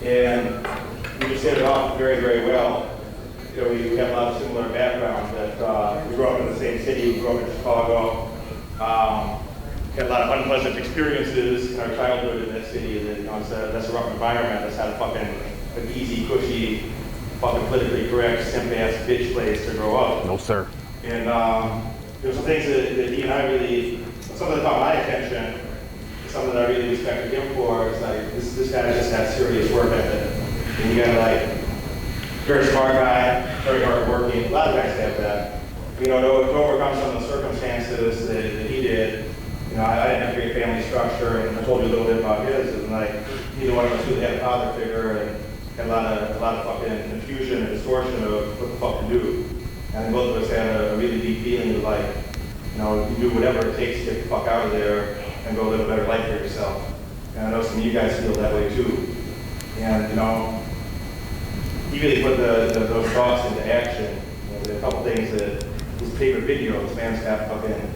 And we just hit it off very, very well. You know, we have a lot of similar backgrounds. That we grew up in the same city. We grew up in Chicago. Had a lot of unpleasant experiences in our childhood in that city. That, you know, that's a rough environment. That's not a fucking an easy, cushy, fucking politically correct, simp-ass bitch place to grow up. No, sir. And there's some things that he and I really, some of that caught my attention. Something that I really respected him for is like, this guy just has serious work ethic. And you got like, very smart guy, very hard working. A lot of guys have that. You know, to overcome some of the circumstances that he did, you know, I didn't have a great family structure, and I told you a little bit about his, and like, neither one of us really had a father figure, and had a lot of fucking confusion and distortion of what the fuck to do. And both of us had a really deep feeling of like, you know, you do whatever it takes to get the fuck out of there and go live a better life for yourself. And I know some of you guys feel that way too. And you know, he really put those thoughts into action. You know, there are a couple things that his favorite video, this man's got fucking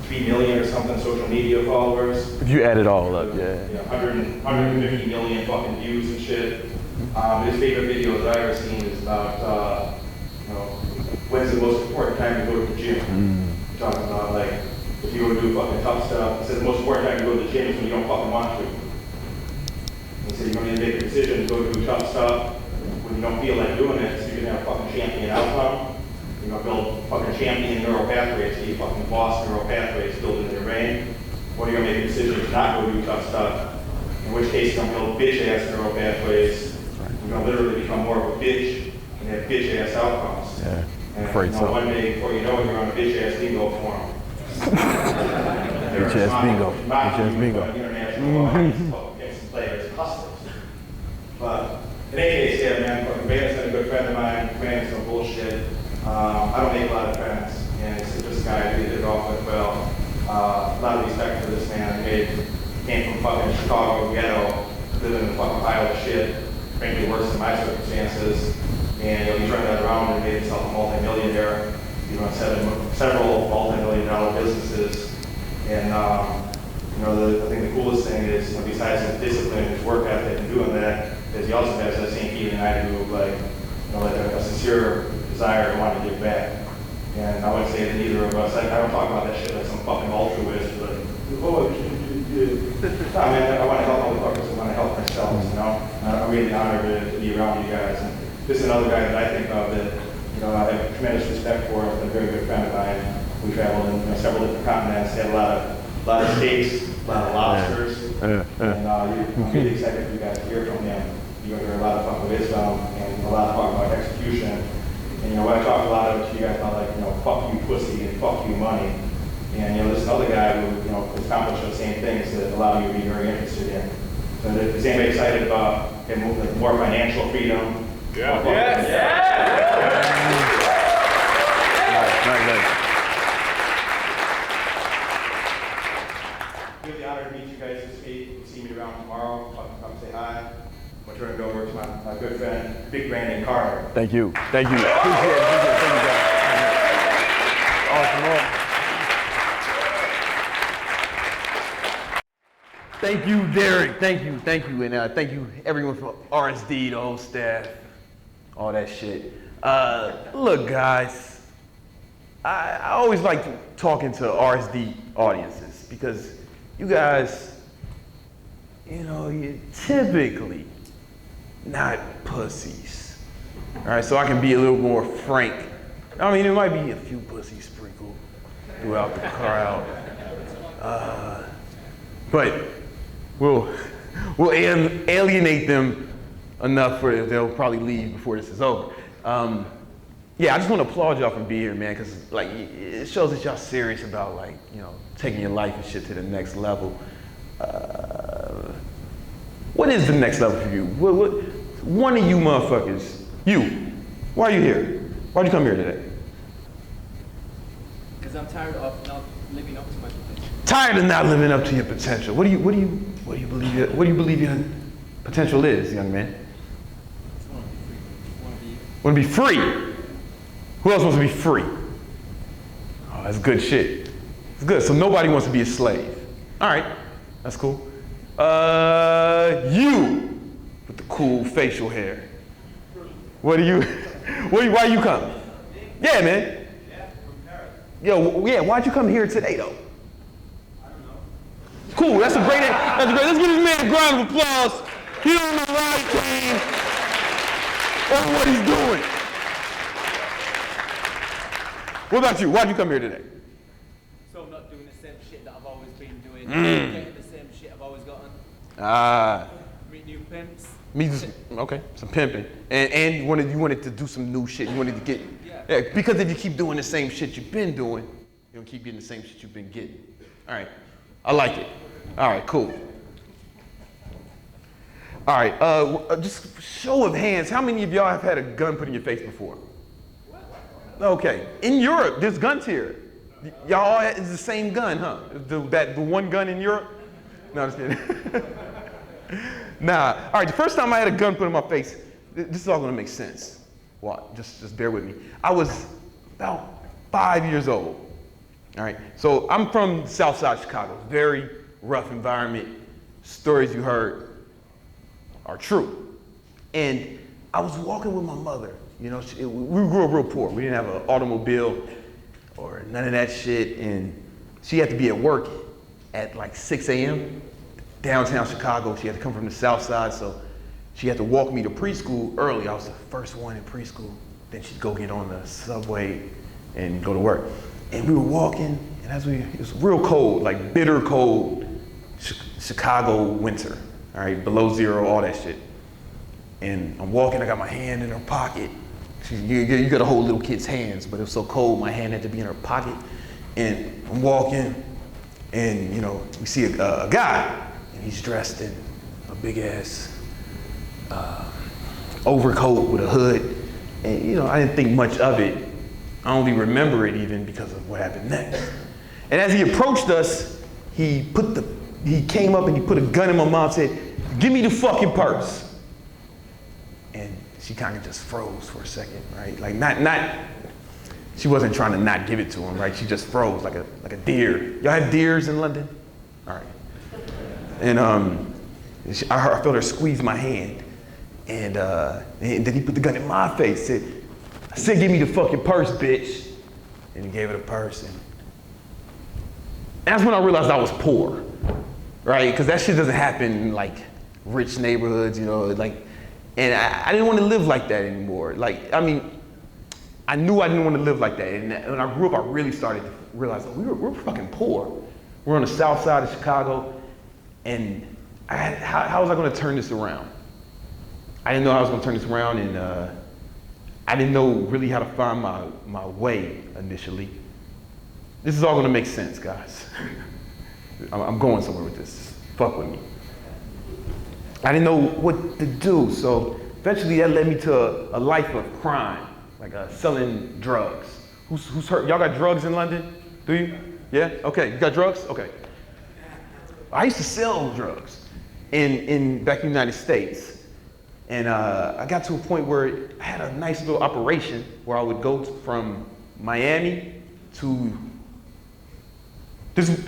3 million or something social media followers. If you add it all up, yeah. 150 million fucking views and shit. His favorite video that I've ever seen is about, you know, when's the most important time to go to the gym. Talking about like, if you were to do fucking tough stuff, he said the most important time to go to the gym is when you don't fucking want to. He said you're going to make a decision to go do tough stuff when you don't feel like doing it, so you can have a fucking champion outcome. You're going to build fucking champion neural pathways, so you fucking boss neural pathways built in your brain. Or you're going to make a decision to not go do tough stuff, in which case you're going to build bitch-ass neural pathways. You're going to literally become more of a bitch and have bitch-ass outcomes. Yeah. And you know, one day before you know it, you're on a bitch-ass bingo forum. bitch-ass bingo. Bitch-ass bingo. International players, customers. But in any case, yeah, man, fucking Bandit's been a good friend of mine. Bandit's no bullshit. I don't make a lot of friends, and it's just a guy who did it off with well. A lot of respect for this man. He came from fucking Chicago ghetto, living in a fucking pile of shit, frankly worse than my circumstances. And you know, he turned that around and made himself a multi-millionaire. He run several multi-million-dollar businesses. And you know, I think the coolest thing is, you know, besides his discipline, his work ethic, and doing that, is he also has that same feeling I do, like, you know, like a sincere desire to want to give back. And I wouldn't say that either of us, I don't talk about that shit like some fucking altruist, but, oh, I mean, I want to help all the fuckers, I want to help myself, you know? I'm really honored to be around you guys. And this is another guy that I think of that, you know, I have tremendous respect for. He's been a very good friend of mine. We traveled in, you know, several different continents, had a lot of steaks, a lot of lobsters, and I'm really excited for you guys to hear from him. You're going to hear a lot of fucking wisdom and a lot of talk about execution. And you know, when I talk a lot of you guys about like, you know, fuck you pussy and fuck you money. And you know, this is another guy who, you know, accomplished the same things that a lot of you would be very interested in. So is anybody excited about more financial freedom? Yeah. Yes. Really honored to meet you guys this week. You'll see me around tomorrow. Come say hi. I'm going to turn it over to my good friend, big Brandon Carter. Thank you. Thank you. Appreciate it. Thank you, guys. Awesome. Thank you, Derek. Thank you. And thank you, everyone from RSD, the whole staff, all that shit. Look, guys, I always like talking to RSD audiences because you guys, you know, you're typically not pussies. All right, so I can be a little more frank. I mean, there might be a few pussies sprinkled throughout the crowd. But we'll alienate them enough for they'll probably leave before this is over. Yeah, I just want to applaud y'all for being here, man, because like it shows that y'all serious about like, you know, taking your life and shit to the next level. What is the next level for you? What one of you motherfuckers, why are you here? Why'd you come here today? Because I'm tired of not living up to my potential. Tired of not living up to your potential. What do you believe your potential is, young man? Want to be free. Who else wants to be free? Oh, that's good shit. It's good. So nobody wants to be a slave. All right, that's cool. You. cool facial hair. Why you come? Yeah, man. Yo, yeah, why'd you come here today, though? Cool, that's great. Let's give this man a round of applause. He don't know why he came or what he's doing. What about you? Why'd you come here today? So I'm not doing the same shit that I've always been doing. Getting the same shit I've always gotten. Meet new pimps. Okay, some pimping. And you wanted to do some new shit. You wanted to get, yeah, because if you keep doing the same shit you've been doing, you'll keep getting the same shit you've been getting. All right, I like it. All right, cool. All right, just show of hands, how many of y'all have had a gun put in your face before? Okay, in Europe, there's guns here. Y'all all it's the same gun, huh? The one gun in Europe? No, I'm just kidding. Nah, all right, the first time I had a gun put in my face, this is all gonna make sense. What? Just bear with me. I was about 5 years old. All right, so I'm from the south side of Chicago, very rough environment. Stories you heard are true. And I was walking with my mother. You know, we grew up real poor. We didn't have an automobile or none of that shit. And she had to be at work at like 6 a.m. downtown Chicago. She had to come from the south side, so she had to walk me to preschool early. I was the first one in preschool. Then she'd go get on the subway and go to work. And we were walking, and it was real cold, like bitter cold, Chicago winter, all right, below zero, all that shit. And I'm walking, I got my hand in her pocket. You gotta hold little kids' hands, but it was so cold, my hand had to be in her pocket. And I'm walking, and you know, we see a guy, and he's dressed in a big ass overcoat with a hood. And you know, I didn't think much of it. I only remember it even because of what happened next. And as he approached us, he came up and he put a gun in my mouth and said, "Give me the fucking purse." And she kind of just froze for a second, right? Like she wasn't trying to not give it to him, right? She just froze like a deer. Y'all have deers in London? All right. And I felt her squeeze my hand. And then he put the gun in my face, I said, "Give me the fucking purse, bitch." And he gave her the purse. And that's when I realized I was poor, right? Because that shit doesn't happen in like rich neighborhoods, you know, like, and I didn't want to live like that anymore. Like, I mean, I knew I didn't want to live like that. And when I grew up, I really started to realize that we're fucking poor. We're on the south side of Chicago, and how was I going to turn this around? I didn't know how I was going to turn this around, and I didn't know really how to find my way initially. This is all going to make sense, guys. I'm going somewhere with this. Fuck with me. I didn't know what to do, so eventually that led me to a life of crime, like selling drugs. Who's hurt? Y'all got drugs in London? Do you? Yeah? Okay, you got drugs? Okay. I used to sell drugs back in the United States. And I got to a point where I had a nice little operation where I would go from Miami to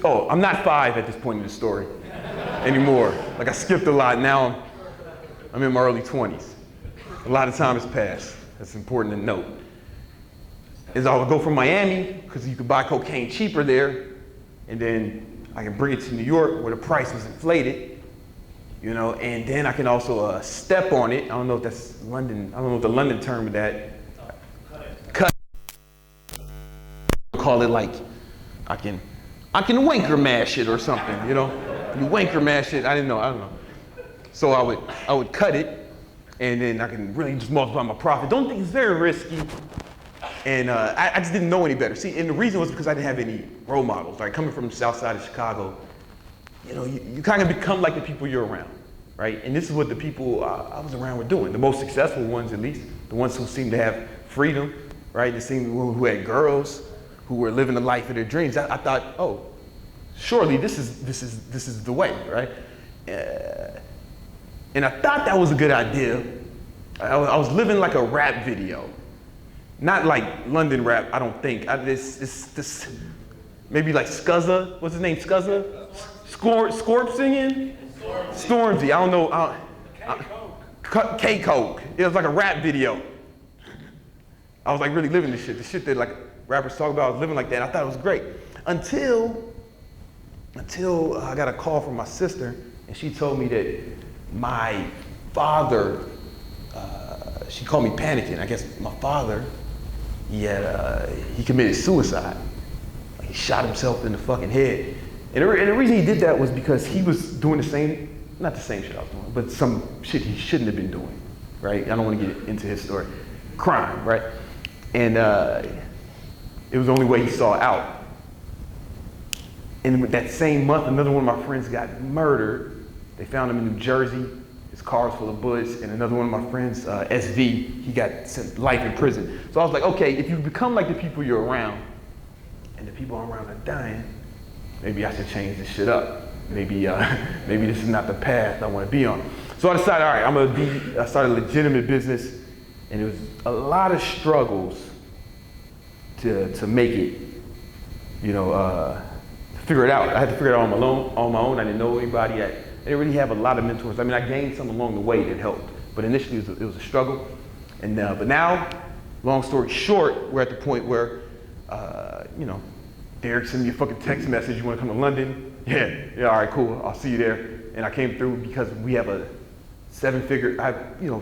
I'm not 5 at this point in the story anymore. Like I skipped a lot. Now I'm in my early 20s. A lot of time has passed. That's important to note. Is I would go from Miami, because you could buy cocaine cheaper there, and then I can bring it to New York where the price was inflated, you know, and then I can also step on it. I don't know if that's London, I don't know what the London term of that. Cut. Call it like, I can wanker mash it or something, you know? You wanker mash it, I don't know. So I would cut it, and then I can really just multiply my profit. Don't think it's very risky. And I just didn't know any better. See, and the reason was because I didn't have any role models. Like coming from the south side of Chicago, you know, you kind of become like the people you're around, right? And this is what the people I was around were doing. The most successful ones, at least, the ones who seemed to have freedom, right? Who had girls, who were living the life of their dreams. I thought, oh, surely this is the way, right? And I thought that was a good idea. I was living like a rap video. Not like London rap, I don't think. This maybe like Scuzza, what's his name, Scuzza? Scorp singing? Stormzy, I don't know. K-Coke. It was like a rap video. I was like really living this shit. The shit that like rappers talk about, I was living like that. And I thought it was great. Until I got a call from my sister, and she told me that my father, she called me panicking. I guess my father, he committed suicide. He shot himself in the fucking head. And the reason he did that was because he was doing the same, not the same shit I was doing, but some shit he shouldn't have been doing, right? I don't want to get into his story. Crime, right? And it was the only way he saw out. And that same month, another one of my friends got murdered. They found him in New Jersey. His car was full of bullets. And another one of my friends, SV, he got sent life in prison. So I was like, okay, if you become like the people you're around, and the people around are dying, maybe I should change this shit up. Maybe this is not the path I want to be on. So I decided, all right, I started a legitimate business, and it was a lot of struggles to make it, figure it out. I had to figure it out on my own. I didn't know anybody. I didn't really have a lot of mentors. I mean, I gained some along the way that helped, but initially it was a struggle. And but now, long story short, we're at the point where, Derek sent me a fucking text message. You want to come to London? Yeah, all right, cool. I'll see you there. And I came through because we have a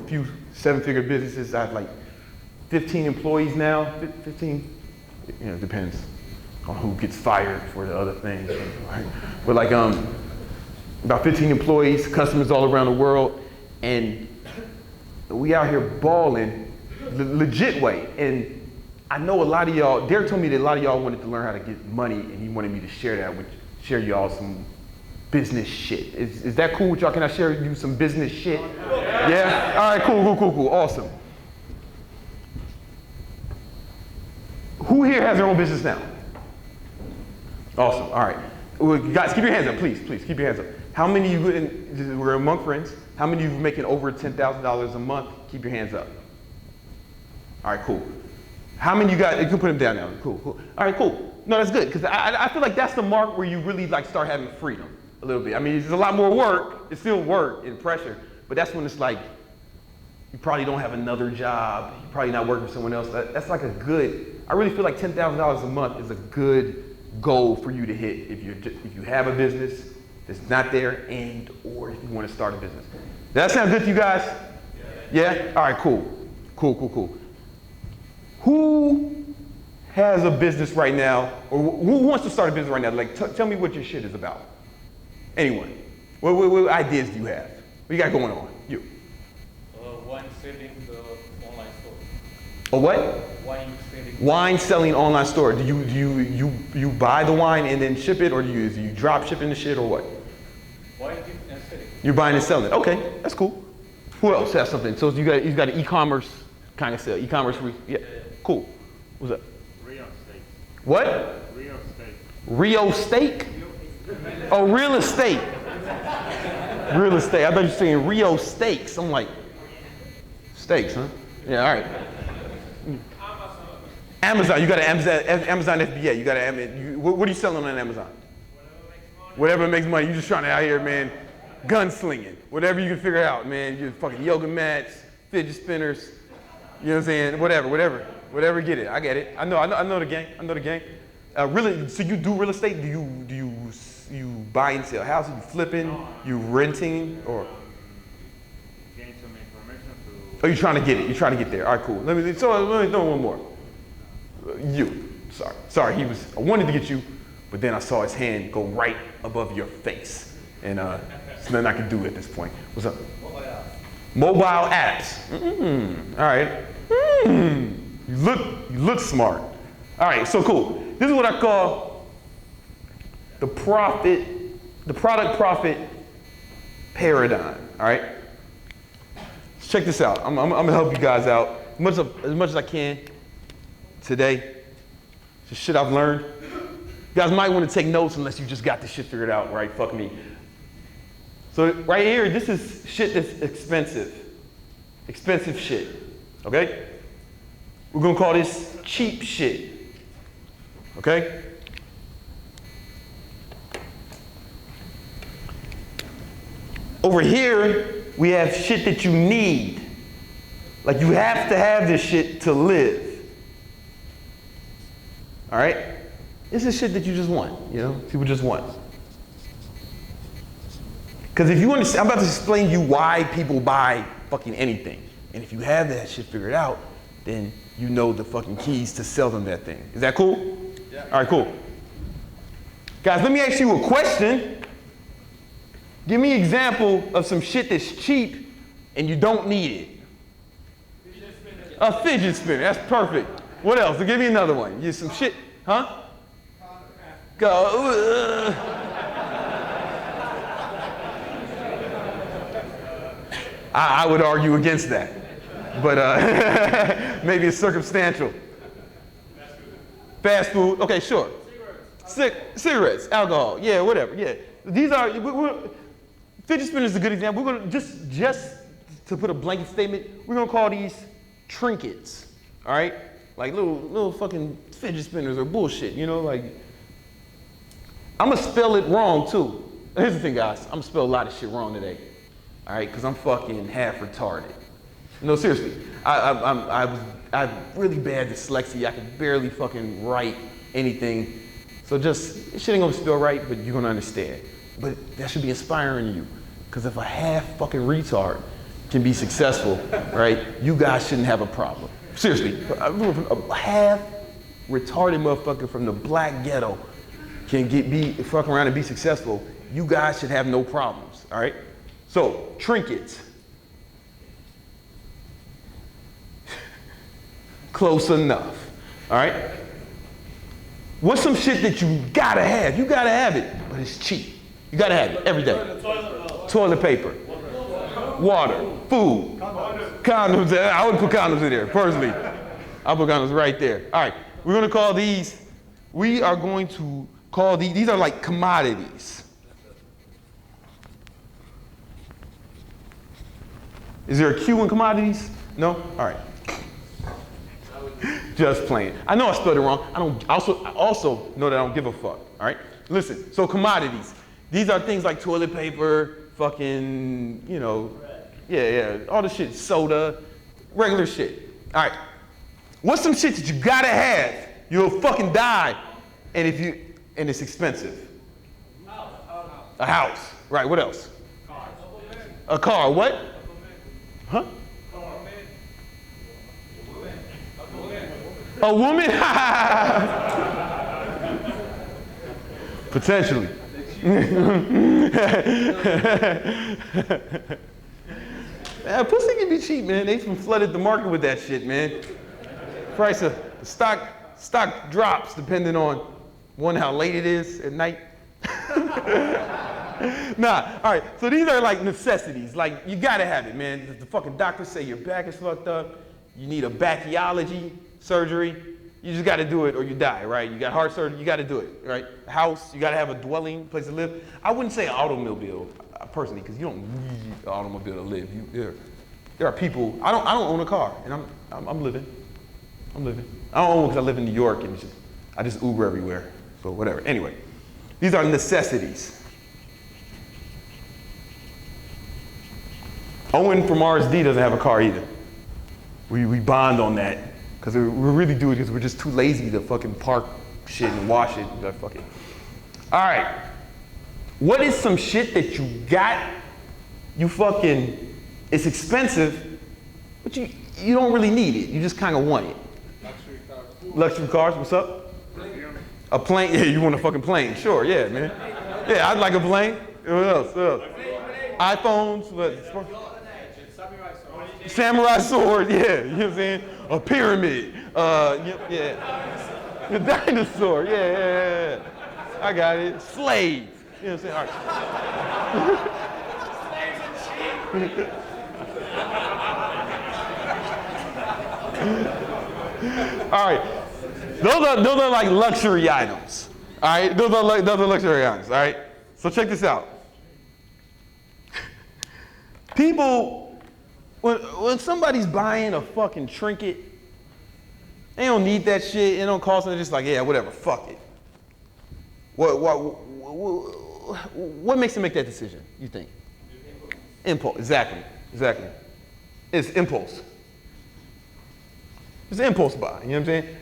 few seven-figure businesses. I have like 15 employees now. 15, depends on who gets fired for the other things. Right? But like about 15 employees, customers all around the world, and we out here balling the legit way. And I know a lot of y'all, Derek told me that a lot of y'all wanted to learn how to get money, and he wanted me to share y'all some business shit. Is that cool with y'all? Can I share you some business shit? Yeah? All right, cool, awesome. Who here has their own business now? Awesome, all right. Well, guys, keep your hands up, please, keep your hands up. How many of you, we're among friends, how many of you making over $10,000 a month? Keep your hands up. All right, cool. How many you got, you can put them down now, cool. All right, cool. No, that's good, because I feel like that's the mark where you really like start having freedom a little bit. I mean, it's a lot more work, it's still work and pressure, but that's when it's like, you probably don't have another job, you're probably not working for someone else. That's like I really feel like $10,000 a month is a good goal for you to hit if you have a business that's not there or if you want to start a business. Does that sound good to you guys? Yeah? All right, cool. Who has a business right now, or who wants to start a business right now? Like, tell me what your shit is about. Anyone? What ideas do you have? What you got going on? You. Wine selling the online store. A what? Wine selling online store. Do you buy the wine and then ship it, or do you drop shipping the shit, or what? Wine and selling. You're buying and selling it. Okay, that's cool. Who else has something? So you got an e-commerce kind of sale. E-commerce. Yeah. Cool. What's up? Rio steak. What? Rio steak. Rio steak? Oh, real estate. Real estate. I thought you were saying Rio steaks. I'm like, steaks, huh? Yeah, all right. Amazon. You got an Amazon FBA. You got an what are you selling on Amazon? Whatever makes money. You just trying to out here, man, gunslinging. Whatever you can figure out, man. You fucking yoga mats, fidget spinners. You know what I'm saying? Whatever. Get it. I get it. I know the game. Really? So you do real estate? Do you buy and sell houses? You flipping? You renting? Or? Gain some information to. Oh, you trying to get it? You trying to get there? All right, cool. Let me throw one more. You. Sorry. I wanted to get you, but then I saw his hand go right above your face, and there's nothing I can do at this point. What's up? Mobile apps. All right. You look smart. All right, so cool. This is what I call the product profit paradigm. All right. Check this out. I'm gonna help you guys out as much as I can today. It's just shit I've learned. You guys might want to take notes unless you just got this shit figured out, right? Fuck me. So right here, this is shit that's expensive. Expensive shit, okay? We're gonna call this cheap shit, okay? Over here, We have shit that you need. Like you have to have this shit to live. All right? This is shit that you just want, you know? People just want. Because if you understand, I'm about to explain to you why people buy fucking anything. And if you have that shit figured out, then you know the fucking keys to sell them that thing. Is that cool? Yeah. All right, cool. Guys, let me ask you a question. Give me an example of some shit that's cheap and you don't need it. A fidget spinner, that's perfect. What else? Give me another one. You some shit, huh? Go. I would argue against that, but maybe it's circumstantial. Fast food, okay, sure. Cigarettes, alcohol, yeah, whatever, yeah. These are, fidget spinner is a good example. We're gonna, just to put a blanket statement, we're gonna call these trinkets, all right? Like little fucking fidget spinners or bullshit, you know, like. I'm gonna spell it wrong too. Here's the thing, guys, I'm gonna spell a lot of shit wrong today. All right, because I'm fucking half retarded. No, seriously, I have really bad dyslexia. I can barely fucking write anything. So just, shit ain't gonna spell right, but you're gonna understand. But that should be inspiring you. Because if a half fucking retard can be successful, right, you guys shouldn't have a problem. Seriously, a half retarded motherfucker from the black ghetto can be fuck around and be successful, you guys should have no problems, all right? So, trinkets. Close enough, all right? What's some shit that you gotta have? You gotta have it, but it's cheap. You gotta have it every day. Toilet paper, water, food, condoms. I wouldn't put condoms in there, personally. I'll put condoms right there. All right, we're gonna call these, we are going to call these are like commodities. Is there a Q in commodities? No? All right. Just playing. I know I spelled it wrong. I also know that I don't give a fuck. All right? Listen, so commodities. These are things like toilet paper, fucking, you know, yeah, all the shit, soda, regular shit. All right. What's some shit that you gotta have? You'll fucking die, and it's expensive. A house. Right. What else? A car. What? Huh? A woman? Potentially. Pussy can be cheap, man. They flooded the market with that shit, man. Price of stock drops depending on, one, how late it is at night. Nah, all right, so these are like necessities. Like, you gotta have it, man. The fucking doctors say your back is fucked up, you need a backyology surgery, you just gotta do it or you die, right? You got heart surgery, you gotta do it, right? House, you gotta have a dwelling, place to live. I wouldn't say an automobile, personally, because you don't need an automobile to live. There are people, I don't own a car, and I'm living. I don't own one because I live in New York, and I just Uber everywhere, so whatever. Anyway, these are necessities. Owen from RSD doesn't have a car either. We bond on that, because we really do it because we're just too lazy to fucking park shit and wash it. Fuck it. All right. What is some shit that you got, it's expensive, but you don't really need it. You just kind of want it. Luxury cars, what's up? A plane, yeah, you want a fucking plane. Sure, yeah, man. Yeah, I'd like a plane. What else? iPhones, what? Samurai sword, yeah, you know what I'm saying? A pyramid, yeah. A dinosaur, yeah. I got it. Slave, you know what I'm saying? All right. Those are like luxury items. All right, those are luxury items. All right. So check this out. People, when somebody's buying a fucking trinket, they don't need that shit. It don't cost them. They're just like, yeah, whatever. Fuck it. What makes them make that decision? You think? Impulse, exactly. It's impulse. It's an impulse buy, you know what I'm saying?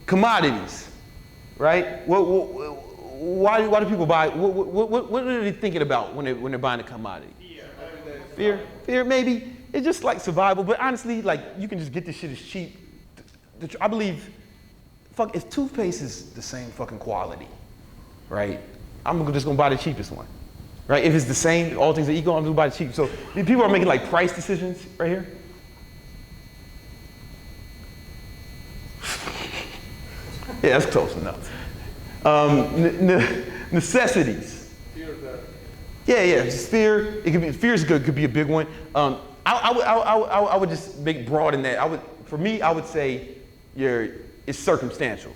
Commodities, right? Why do people buy, what are they thinking about when they're buying a commodity? Fear, maybe. It's just like survival, but honestly, like, you can just get this shit as cheap. I believe, if toothpaste is the same fucking quality, right? I'm just gonna buy the cheapest one, right? If it's the same, all things are equal, I'm gonna buy the cheap. So people are making like price decisions right here. Yeah, that's close enough. Necessities. Yeah, just fear. It could be fear is good. Could be a big one. I would just make broad in that. For me, I would say it's circumstantial,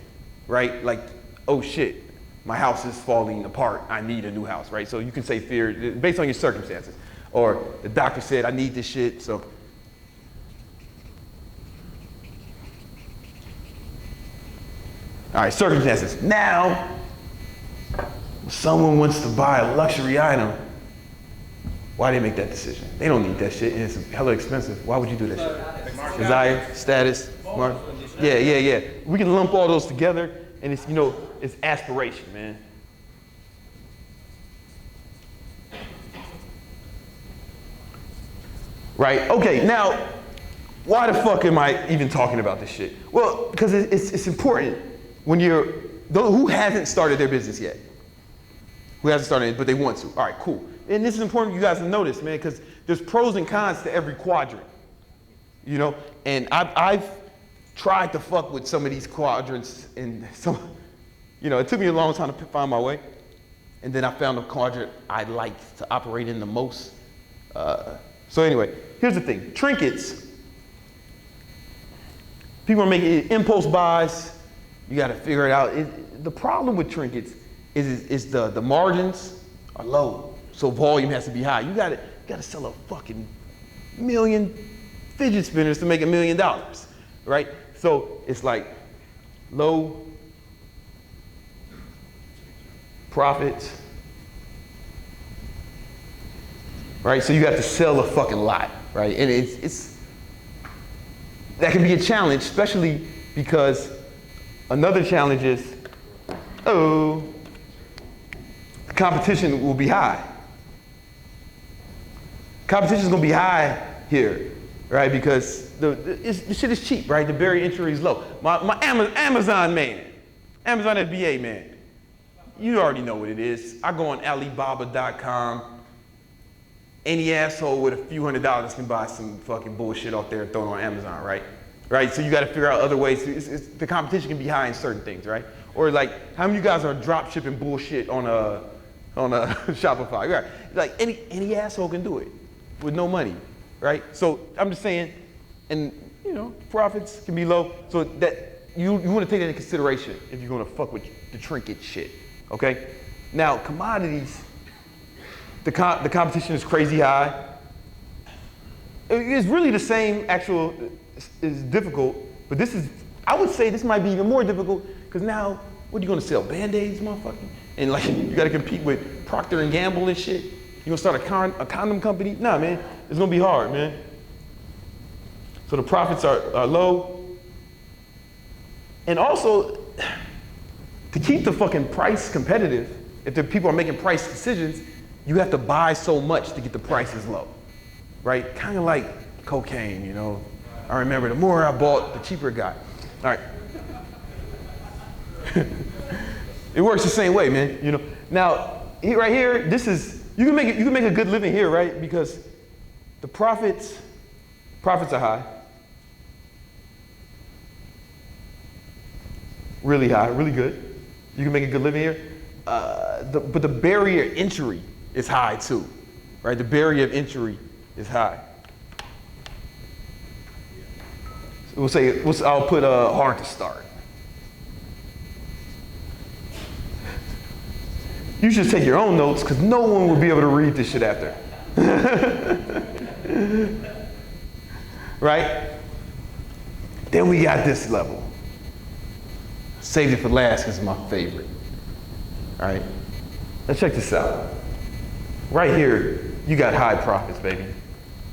right? Like, oh shit, my house is falling apart. I need a new house, right? So you can say fear based on your circumstances, or the doctor said I need this shit. So. All right, circumstances. Now, someone wants to buy a luxury item. Why do they make that decision? They don't need that shit, and it's hella expensive. Why would you do that shit? Desire, status, mark. Yeah. We can lump all those together, and it's, it's aspiration, man. Right, okay, now, why the fuck am I even talking about this shit? Well, because it's important when who hasn't started their business yet? Who hasn't started it, but they want to? All right, cool. And this is important for you guys to notice, man, because there's pros and cons to every quadrant, And I've tried to fuck with some of these quadrants, and it took me a long time to find my way. And then I found a quadrant I liked to operate in the most. So anyway, here's the thing. Trinkets. People are making impulse buys. You got to figure it out. The problem with trinkets is the margins are low, so volume has to be high. You got to sell a fucking million fidget spinners to make $1 million, right? So it's like low profits, right? So you have to sell a fucking lot, right? And that can be a challenge, especially because another challenge is, the competition will be high. Competition is going to be high here, right? Because the shit is cheap, right? The barrier to entry is low. My Amazon man, Amazon FBA man, you already know what it is. I go on Alibaba.com. Any asshole with a few $100s can buy some fucking bullshit off there and throw it on Amazon, right? Right, so you got to figure out other ways. The competition can be high in certain things, right? Or like, how many of you guys are drop shipping bullshit on a Shopify? Right? Like any asshole can do it with no money, right? So I'm just saying, and profits can be low. So that you want to take that into consideration if you're going to fuck with the trinket shit, okay? Now commodities, the competition is crazy high. It's really the same is difficult, but I would say this might be even more difficult, because now, what are you gonna sell? Band-Aids, motherfucker? And like, you gotta compete with Procter & Gamble and shit? You gonna start a condom company? Nah, man, it's gonna be hard, man. So the profits are low. And also, to keep the fucking price competitive, if the people are making price decisions, you have to buy so much to get the prices low, right? Kind of like cocaine, I remember the more I bought, the cheaper it got. All right. It works the same way, man. Now, right here, you can make a good living here, right? Because the profits are high. Really high, really good. You can make a good living here. But the barrier to entry is high too, right? The barrier of entry is high. I'll put hard to start. You should take your own notes, because no one will be able to read this shit after. Right? Then we got this level. Saved it for last because it's my favorite. All right? Now check this out. Right here, you got high profits, baby.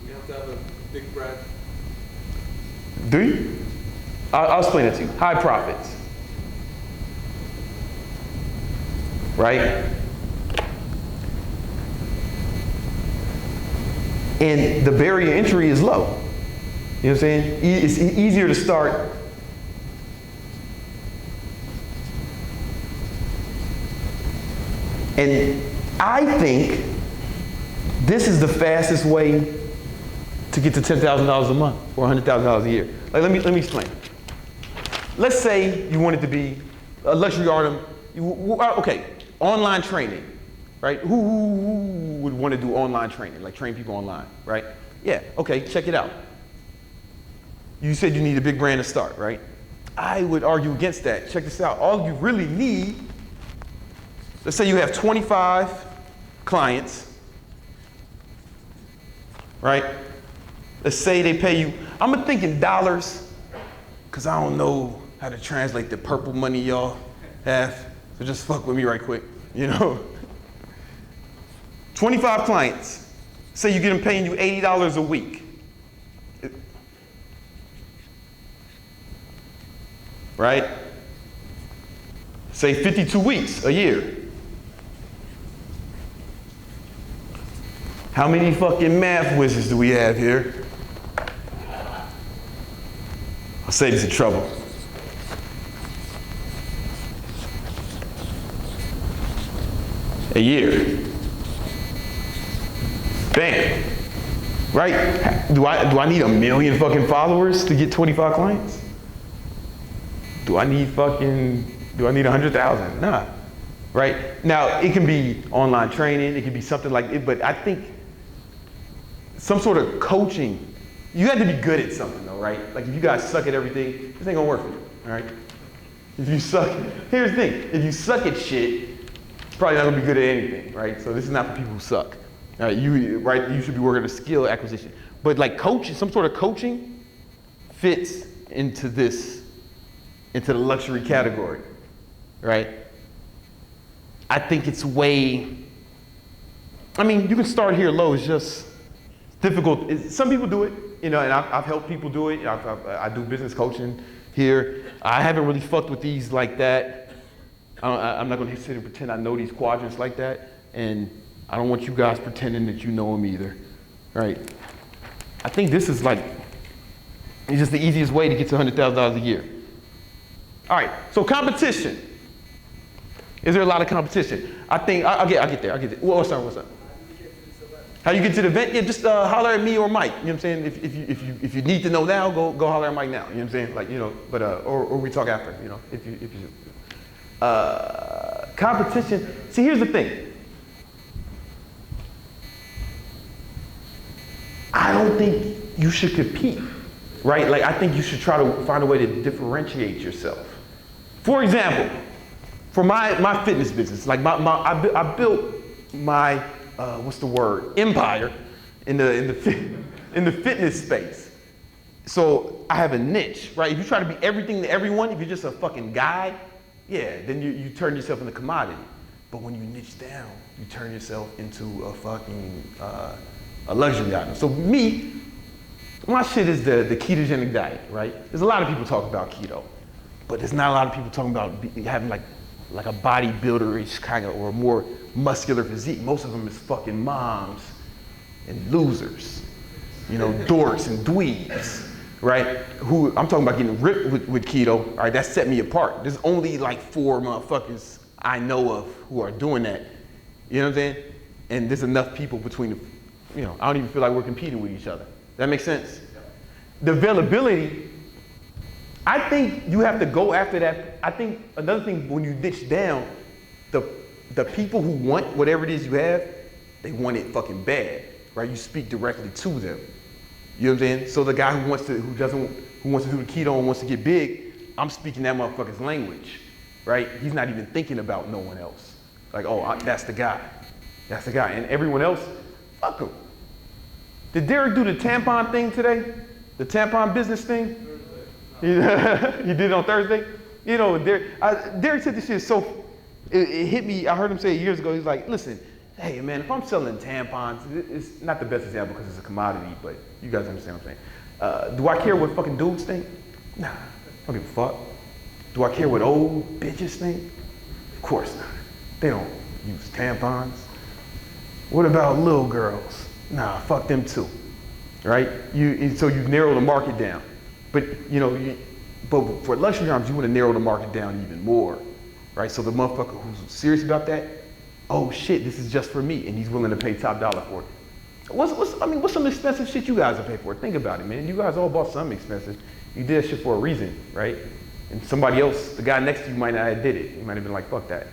You have to have a big brand. Do you? I'll explain it to you. High profits. Right? And the barrier to entry is low. You know what I'm saying? It's easier to start. And I think this is the fastest way to get to $10,000 a month or $100,000 a year. Like, let me explain. Let's say you wanted to be a luxury item. Okay, online training, right? Who would want to do online training, like train people online, right? Yeah, okay, check it out. You said you need a big brand to start, right? I would argue against that. Check this out. All you really need, let's say you have 25 clients, right? Let's say they pay you, I'm thinking dollars, because I don't know how to translate the purple money y'all have, so just fuck with me right quick, you know? 25 clients, say you get them paying you $80 a week. Right? Say 52 weeks, a year. How many fucking math wizards do we have here? I'll save you some trouble. A year. Bam. Right? Do I need 1 million fucking followers to get 25 clients? Do I need 100,000? Nah. Right? Now, it can be online training, it can be something like it, but I think some sort of coaching, you have to be good at something though, right? Like if you guys suck at everything, this ain't gonna work for you, all right? If you suck, here's the thing, if you suck at shit, probably not gonna be good at anything, right? So this is not for people who suck. All right, you should be working at skill acquisition. But like coaching, some sort of coaching fits into the luxury category, right? I think it's way, I mean, you can start here low, it's just difficult. Some people do it, you know, and I've helped people do it. I do business coaching here. I haven't really fucked with these like that. I'm not gonna sit and pretend I know these quadrants like that, and I don't want you guys pretending that you know them either, right? I think this is like, it's just the easiest way to get to $100,000 a year. All right, so competition. Is there a lot of competition? I think, I'll get there. What's up? How you get to the event? Yeah, just holler at me or Mike. You know what I'm saying? If you need to know now, go holler at Mike now. You know what I'm saying? Like, you know, but, or we talk after, you know, if you competition, see, here's the thing. I don't think you should compete, right? Like, I think you should try to find a way to differentiate yourself. For example, for my fitness business, like I built my empire in the fitness space. So I have a niche, right? If you try to be everything to everyone, if you're just a fucking guy, yeah, then you turn yourself into a commodity. But when you niche down, you turn yourself into a fucking a luxury item. So my shit is the ketogenic diet, right? There's a lot of people talking about keto, but there's not a lot of people talking about having like a bodybuilder-ish kind of, or a more muscular physique. Most of them is fucking moms and losers, you know, dorks and dweebs, right? Who, I'm talking about getting ripped with keto, all right, that set me apart. There's only like 4 motherfuckers I know of who are doing that, you know what I'm saying? And there's enough people between the, you know, I don't even feel like we're competing with each other. That makes sense? The availability, I think you have to go after that. I think another thing, when you niche down, the people who want whatever it is you have, they want it fucking bad, right? You speak directly to them. You know what I'm saying? So the guy who wants to do the keto and wants to get big, I'm speaking that motherfucker's language, right? He's not even thinking about no one else. Like, oh, that's the guy. That's the guy. And everyone else, fuck him. Did Derek do the tampon thing today? The tampon business thing? He did it on Thursday? You know, Derek said this shit so, it hit me, I heard him say it years ago, he's like, listen, hey man, if I'm selling tampons, it's not the best example because it's a commodity, but you guys understand what I'm saying. Do I care what fucking dudes think? Nah, I don't give a fuck. Do I care what old bitches think? Of course not. They don't use tampons. What about little girls? Nah, fuck them too, right? So you narrow the market down. But but for luxury items, you want to narrow the market down even more, right? So the motherfucker who's serious about that, oh shit, this is just for me, and he's willing to pay top dollar for it. What's some expensive shit you guys have paid for? Think about it, man. You guys all bought something expensive. You did that shit for a reason, right? And somebody else, the guy next to you might not have did it. He might have been like, fuck that.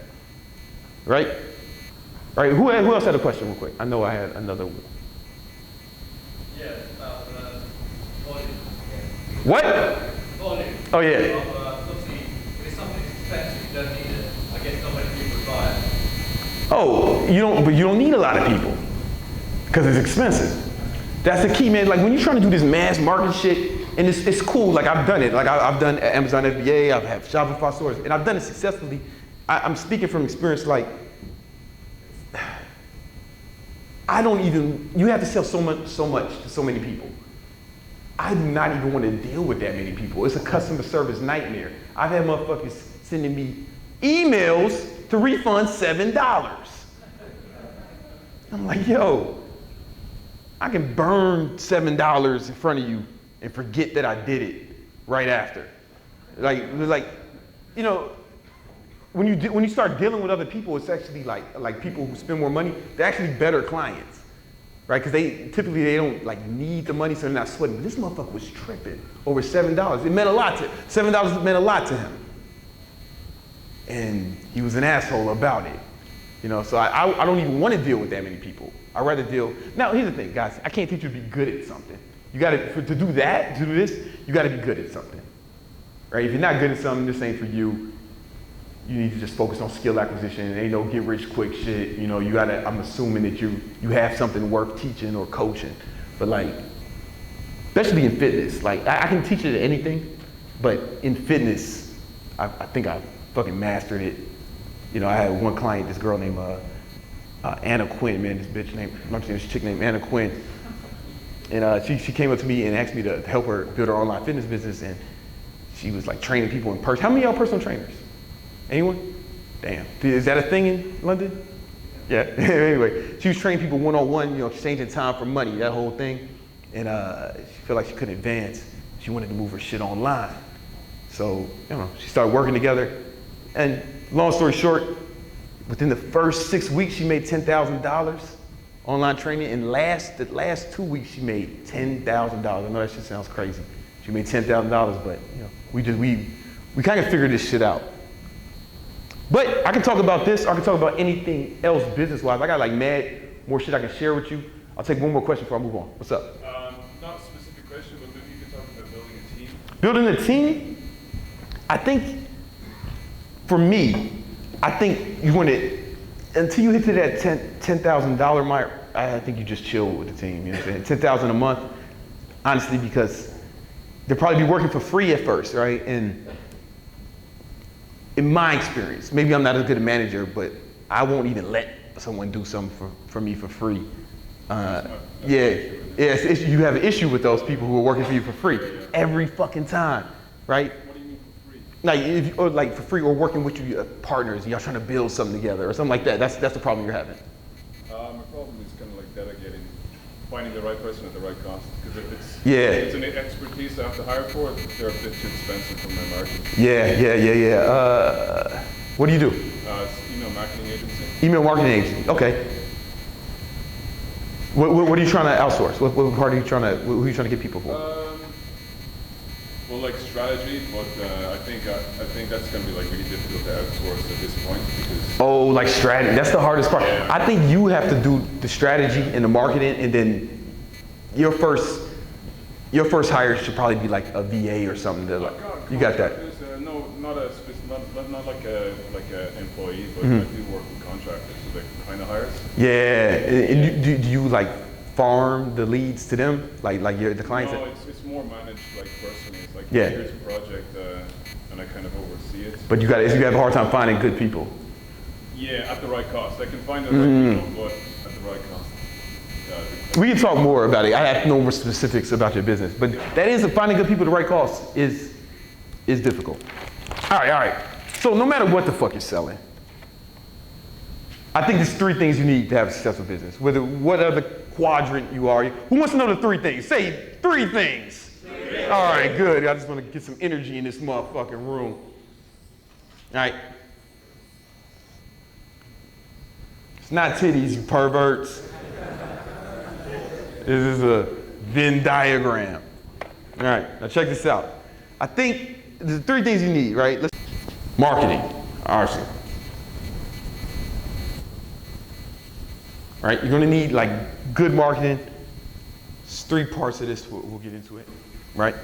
Right? Right, who else had a question real quick? I know I had another one. Yeah, about volume. What? Volume. Oh yeah. Obviously, if it's something expensive, you don't need it. I guess not many people would buy it. Oh, you don't need a lot of people because it's expensive. That's the key, man. Like when you're trying to do this mass market shit, and it's cool. Like I've done it. Like I've done Amazon FBA. I've had Shopify stores, and I've done it successfully. I'm speaking from experience. Like you have to sell so much to so many people. I do not even want to deal with that many people. It's a customer service nightmare. I've had motherfuckers sending me emails to refund $7. I'm like, yo, I can burn $7 in front of you and forget that I did it right after. Like when you start dealing with other people, it's actually like people who spend more money, they're actually better clients, right? Because they don't like need the money, so they're not sweating. But this motherfucker was tripping over $7. It meant a lot to $7 meant a lot to him, and he was an asshole about it. So I don't even want to deal with that many people. I'd rather deal. Now here's the thing, guys. I can't teach you to be good at something. You gotta to do this. You gotta be good at something, right? If you're not good at something, this ain't for you. You need to just focus on skill acquisition. Ain't no get rich quick shit. You gotta. I'm assuming that you have something worth teaching or coaching, but like, especially in fitness, like I can teach it anything, but in fitness, I think I fucking mastered it. I had one client, this girl named Anna Quinn, man. This chick named Anna Quinn, and she came up to me and asked me to help her build her online fitness business, and she was like training people in person. How many of y'all personal trainers? Anyone? Damn. Is that a thing in London? Yeah. Anyway, she was training people one-on-one, exchanging time for money, that whole thing. And she felt like she couldn't advance. She wanted to move her shit online. So, she started working together. And long story short, within the first 6 weeks, she made $10,000 online training. And the last 2 weeks, she made $10,000. I know that shit sounds crazy. She made $10,000, but we kind of figured this shit out. But I can talk about this, or I can talk about anything else business-wise. I got like mad more shit I can share with you. I'll take one more question before I move on. What's up? Not a specific question, but maybe you could talk about building a team. Building a team? I think, for me, you want to, until you hit to that $10,000 mark, I think you just chill with the team. You know what I'm saying? $10,000 a month, honestly, because they'll probably be working for free at first, right? And in my experience, maybe I'm not as good a manager, but I won't even let someone do something for me for free. You have an issue with those people who are working for you for free every fucking time, right? What do you mean for free? Like for free, or working with you partners, y'all trying to build something together or something like that. That's the problem you're having. My problem is kind of like delegating, finding the right person at the right cost. Because if it's an expertise I have to hire for, they're a bit too expensive for my margin. Yeah. What do you do? It's email marketing agency. Email marketing agency. Okay. What are you trying to outsource? What part are you trying to? Who are you trying to get people for? Well, like strategy, but I think that's going to be like really difficult to outsource at this point because. Like strategy. That's the hardest part. Yeah. I think you have to do the strategy and the marketing, and then your first hire should probably be like a VA or something. You got that? No, not like a employee, but I do work with contractors, so like kind of hires. Yeah, and do you like farm the leads to them, like the clients? No, it's more managed like personally. It's like here's a project, and I kind of oversee it. But you have a hard time finding good people. Yeah, at the right cost. I can find the right people, but at the right cost. We can talk more about it. I have no more specifics about your business, but that is finding good people at the right cost is difficult. All right. So no matter what the fuck you're selling, I think there's 3 things you need to have a successful business. What other quadrant you are. Who wants to know the 3 things? Say 3 things. All right, good. I just want to get some energy in this motherfucking room. All right. It's not titties, you perverts. This is a Venn diagram. All right, now check this out. I think there's 3 things you need, right? Marketing, obviously. Right, you're gonna need like good marketing. There's 3 parts of this, we'll get into it, right?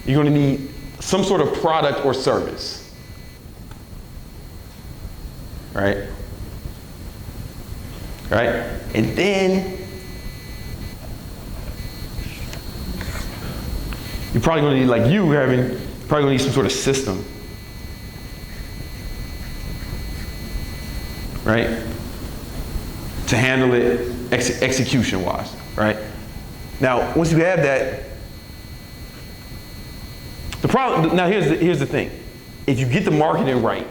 You're gonna need some sort of product or service, right? Right? And then you're probably gonna need, like probably gonna need some sort of system, right? To handle it execution-wise, right? Now, once you have that, the problem, now here's the thing. If you get the marketing right,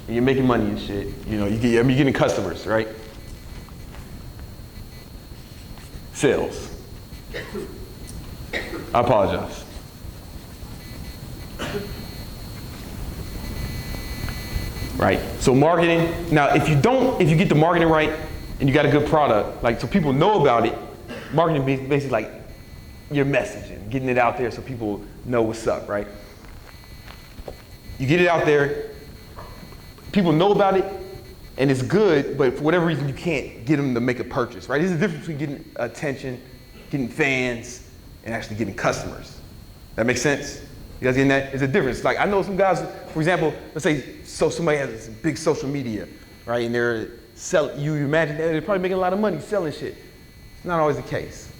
and you're making money and shit, you're getting customers, right? Sales. I apologize. Right, so marketing, now if you get the marketing right and you got a good product, like so people know about it, marketing is basically like your messaging, getting it out there so people know what's up, right? You get it out there, people know about it, and it's good, but for whatever reason you can't get them to make a purchase, right? There's a difference between getting attention, getting fans, and actually getting customers. That makes sense? You guys getting that? There's a difference. Like I know some guys, for example, let's say somebody has this big social media, right? And they're selling, you imagine that they're probably making a lot of money selling shit. It's not always the case.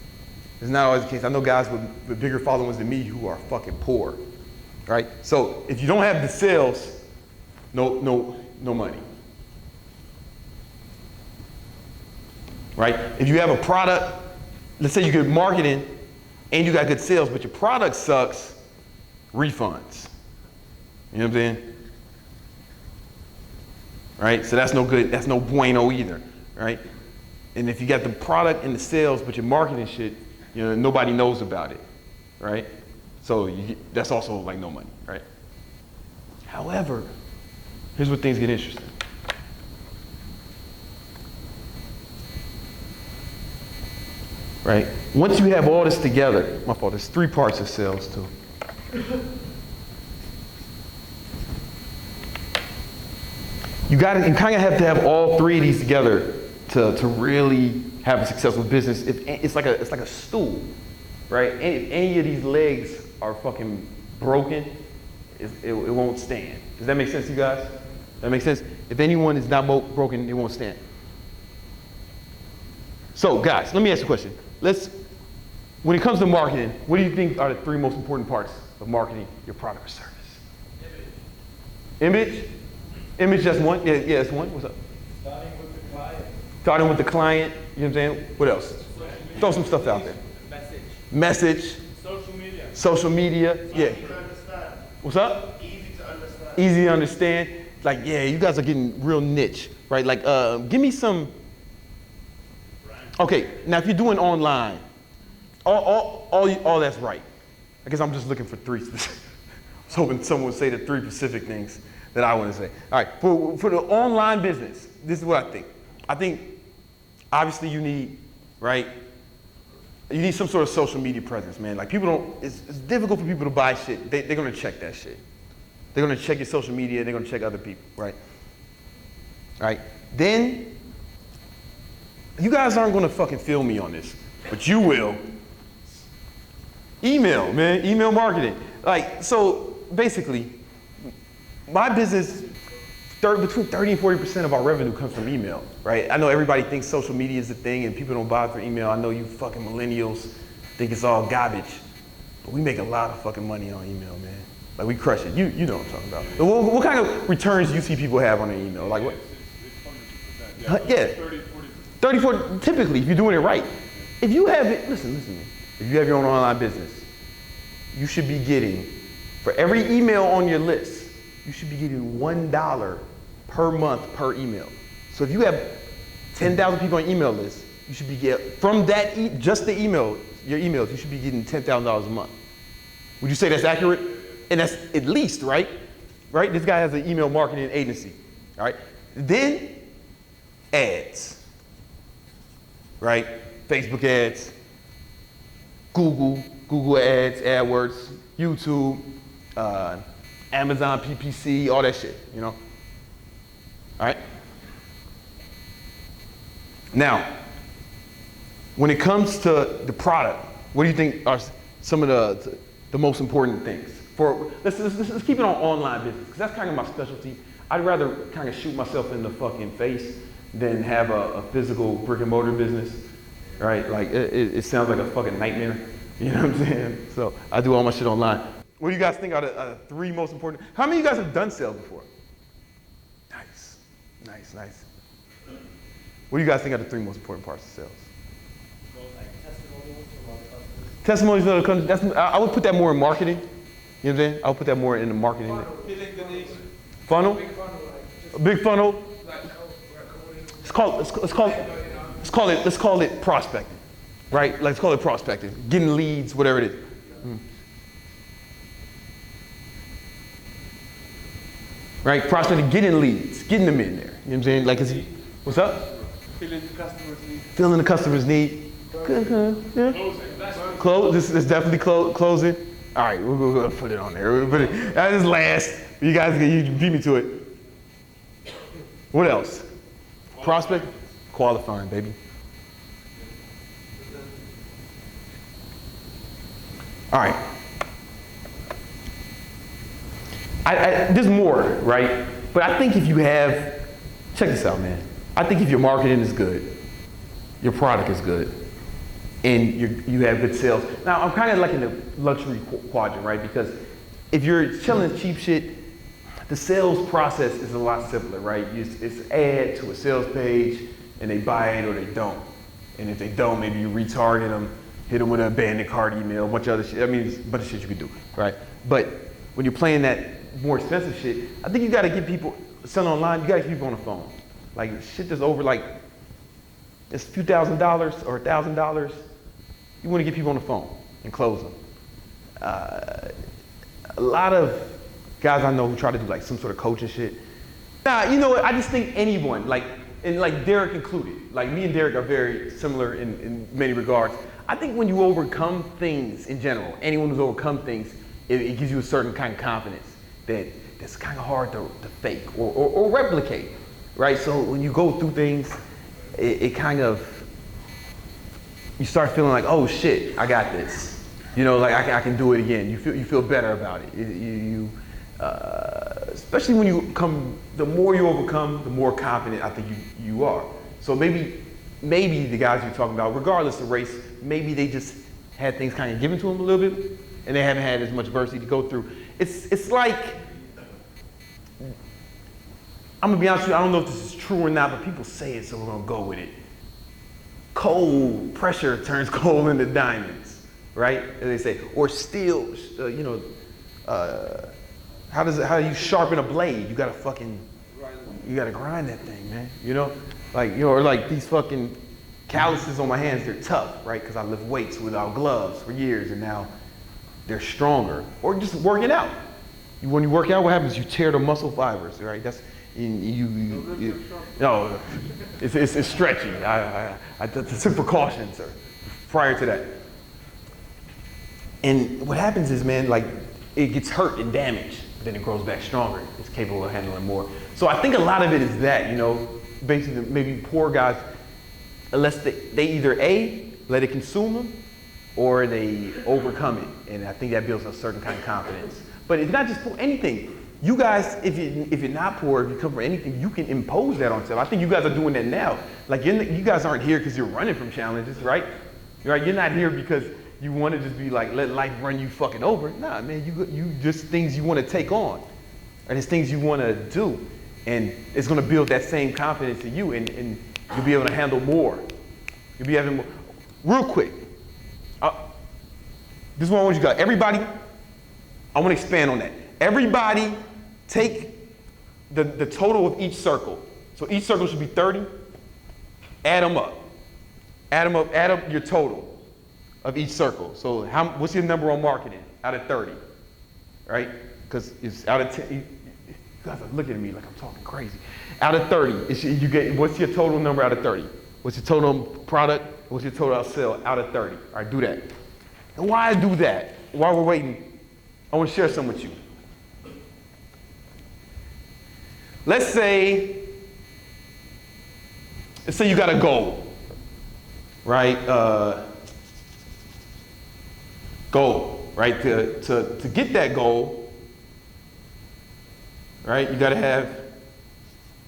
It's not always the case. I know guys with bigger followings than me who are fucking poor, right? So if you don't have the sales, no money. Right? If you have a product, let's say you get marketing and you got good sales, but your product sucks, refunds. You know what I'm saying? Right? So that's no good, that's no bueno either, right? And if you got the product and the sales, but your marketing shit, nobody knows about it, right? So that's also like no money, right? However, here's where things get interesting. Right? Once you have all this together, my fault, there's 3 parts of sales too. You kind of have to have all 3 of these together to really have a successful business. It's like a stool, right? If any of these legs are fucking broken, it won't stand. Does that make sense to you guys? That makes sense? If anyone is not broken, it won't stand. So guys, let me ask you a question. When it comes to marketing, what do you think are the 3 most important parts of marketing your product or service? Image? Image, that's one? Yeah, that's one. What's up? Starting with the client. Starting with the client, you know what I'm saying? What else? Throw some stuff out there. Message. Social media. Yeah. Easy to understand. What's up? Easy to understand. Easy to understand. Like, yeah, you guys are getting real niche, right? Like, give me some. Okay, now if you're doing online, all that's right. I guess I'm just looking for 3 specific. I was hoping someone would say the 3 specific things that I want to say. All right, for the online business, this is what I think. I think obviously you need, right? You need some sort of social media presence, man. Like it's difficult for people to buy shit. They're gonna check that shit. They're gonna check your social media, they're gonna check other people, right? All right, then, you guys aren't gonna fucking feel me on this, but you will. Email, man, email marketing. Like, so basically, my business, between 30 and 40% of our revenue comes from email, right? I know everybody thinks social media is the thing and people don't buy for email. I know you fucking millennials think it's all garbage, but we make a lot of fucking money on email, man. Like we crush it. You know what I'm talking about. What kind of returns do you see people have on their email? Like what? It's 100%. Yeah. 30, 40%. 30, 40, typically, if you're doing it right. If you have it, listen to me. If you have your own online business, you should be getting, for every email on your list, you should be getting $1 per month per email. So if you have 10,000 people on your email list, you should be getting, from that, just the email, your emails, you should be getting $10,000 a month. Would you say that's accurate? And that's at least, right? Right? This guy has an email marketing agency, all right? Then, ads, right? Facebook ads, Google ads, AdWords, YouTube, Amazon PPC, all that shit, you know? All right? Now, when it comes to the product, what do you think are some of the most important things? Let's keep it on online business, because that's kind of my specialty. I'd rather kind of shoot myself in the fucking face than have a physical brick and mortar business, right? Like, it sounds like a fucking nightmare, you know what I'm saying? So I do all my shit online. What do you guys think are the three most important? How many of you guys have done sales before? Nice. What do you guys think are the three most important parts of sales? Testimonials from other customers. I would put that more in marketing. You know what I'm saying? I would put that more in the marketing. Funnel? A big funnel? Let's call it prospecting, right? Let's call it prospecting. Getting leads, whatever it is. Right? Prospecting, getting leads, getting them in there. You know what I'm saying? Like, what's up? Filling the customer's need. Filling the customer's need. Good. Yeah. Close. This is definitely closing. All right, we're gonna put it on there. That is last. You guys, you beat me to it. What else? Prospect, qualifying, baby. All right. There's more, right? But I think if you have, check this out, man. I think if your marketing is good, your product is good, and you have good sales. Now, I'm kind of like in the luxury quadrant, right? Because if you're selling cheap shit, the sales process is a lot simpler, right? It's add to a sales page, and they buy it or they don't. And if they don't, maybe you retarget them, hit them with an abandoned cart email, a bunch of other shit. I mean, it's a bunch of shit you can do, right? But when you're playing that more expensive shit, I think you gotta get people, selling online, you gotta keep people on the phone. Like, shit that's over like, it's a few $1,000s or $1,000, you wanna get people on the phone and close them. A lot of guys I know who try to do like some sort of coaching shit. Nah, you know what, I just think anyone, like Derek included, like me and Derek are very similar in many regards. I think when you overcome things in general, anyone who's overcome things, it gives you a certain kind of confidence that's kind of hard to fake or replicate, right? So when you go through things, it kind of, you start feeling like, oh shit, I got this. You know, like I can do it again. You feel better about it. Especially when you the more you overcome, the more confident I think you are. So maybe the guys you're talking about, regardless of race, maybe they just had things kind of given to them a little bit, and they haven't had as much adversity to go through. It's like, I'm gonna be honest with you, I don't know if this is true or not, but people say it, so we're gonna go with it. Cold pressure turns coal into diamonds, right? As they say, or steel, how do you sharpen a blade? You gotta grind that thing, man. You know, or like these fucking calluses on my hands, they're tough, right? Because I lift weights without gloves for years, and now they're stronger. Or just working out. When you work out, what happens? You tear the muscle fibers, right? That's no, it's stretchy. I took precautions prior to that. And what happens is, man, like it gets hurt and damaged, then it grows back stronger. It's capable of handling more. So I think a lot of it is that, you know, basically maybe poor guys, unless they either A, let it consume them, or they overcome it. And I think that builds a certain kind of confidence. But it's not just for anything. You guys, if you're not poor, if you come from anything, you can impose that on yourself. I think you guys are doing that now. Like you guys aren't here because you're running from challenges, right? Right? You're not here because you want to just be like, let life run you fucking over. Nah, man, you just things you want to take on. And it's things you want to do. And it's going to build that same confidence in you, and you'll be able to handle more. You'll be having more. Real quick, this is what I want you to got. Everybody, I want to expand on that. Everybody take the total of each circle. So each circle should be 30. Add them up. Add them up. Add up your total of each circle. So what's your number on marketing out of 30? Right? Because it's out of 10. You guys are looking at me like I'm talking crazy. Out of 30, what's your total number out of 30? What's your total product? What's your total sale out of 30? All right, do that. And why I do that? While we're waiting, I want to share something with you. Let's say you got a goal, right? Goal, right? To get that goal, right? You gotta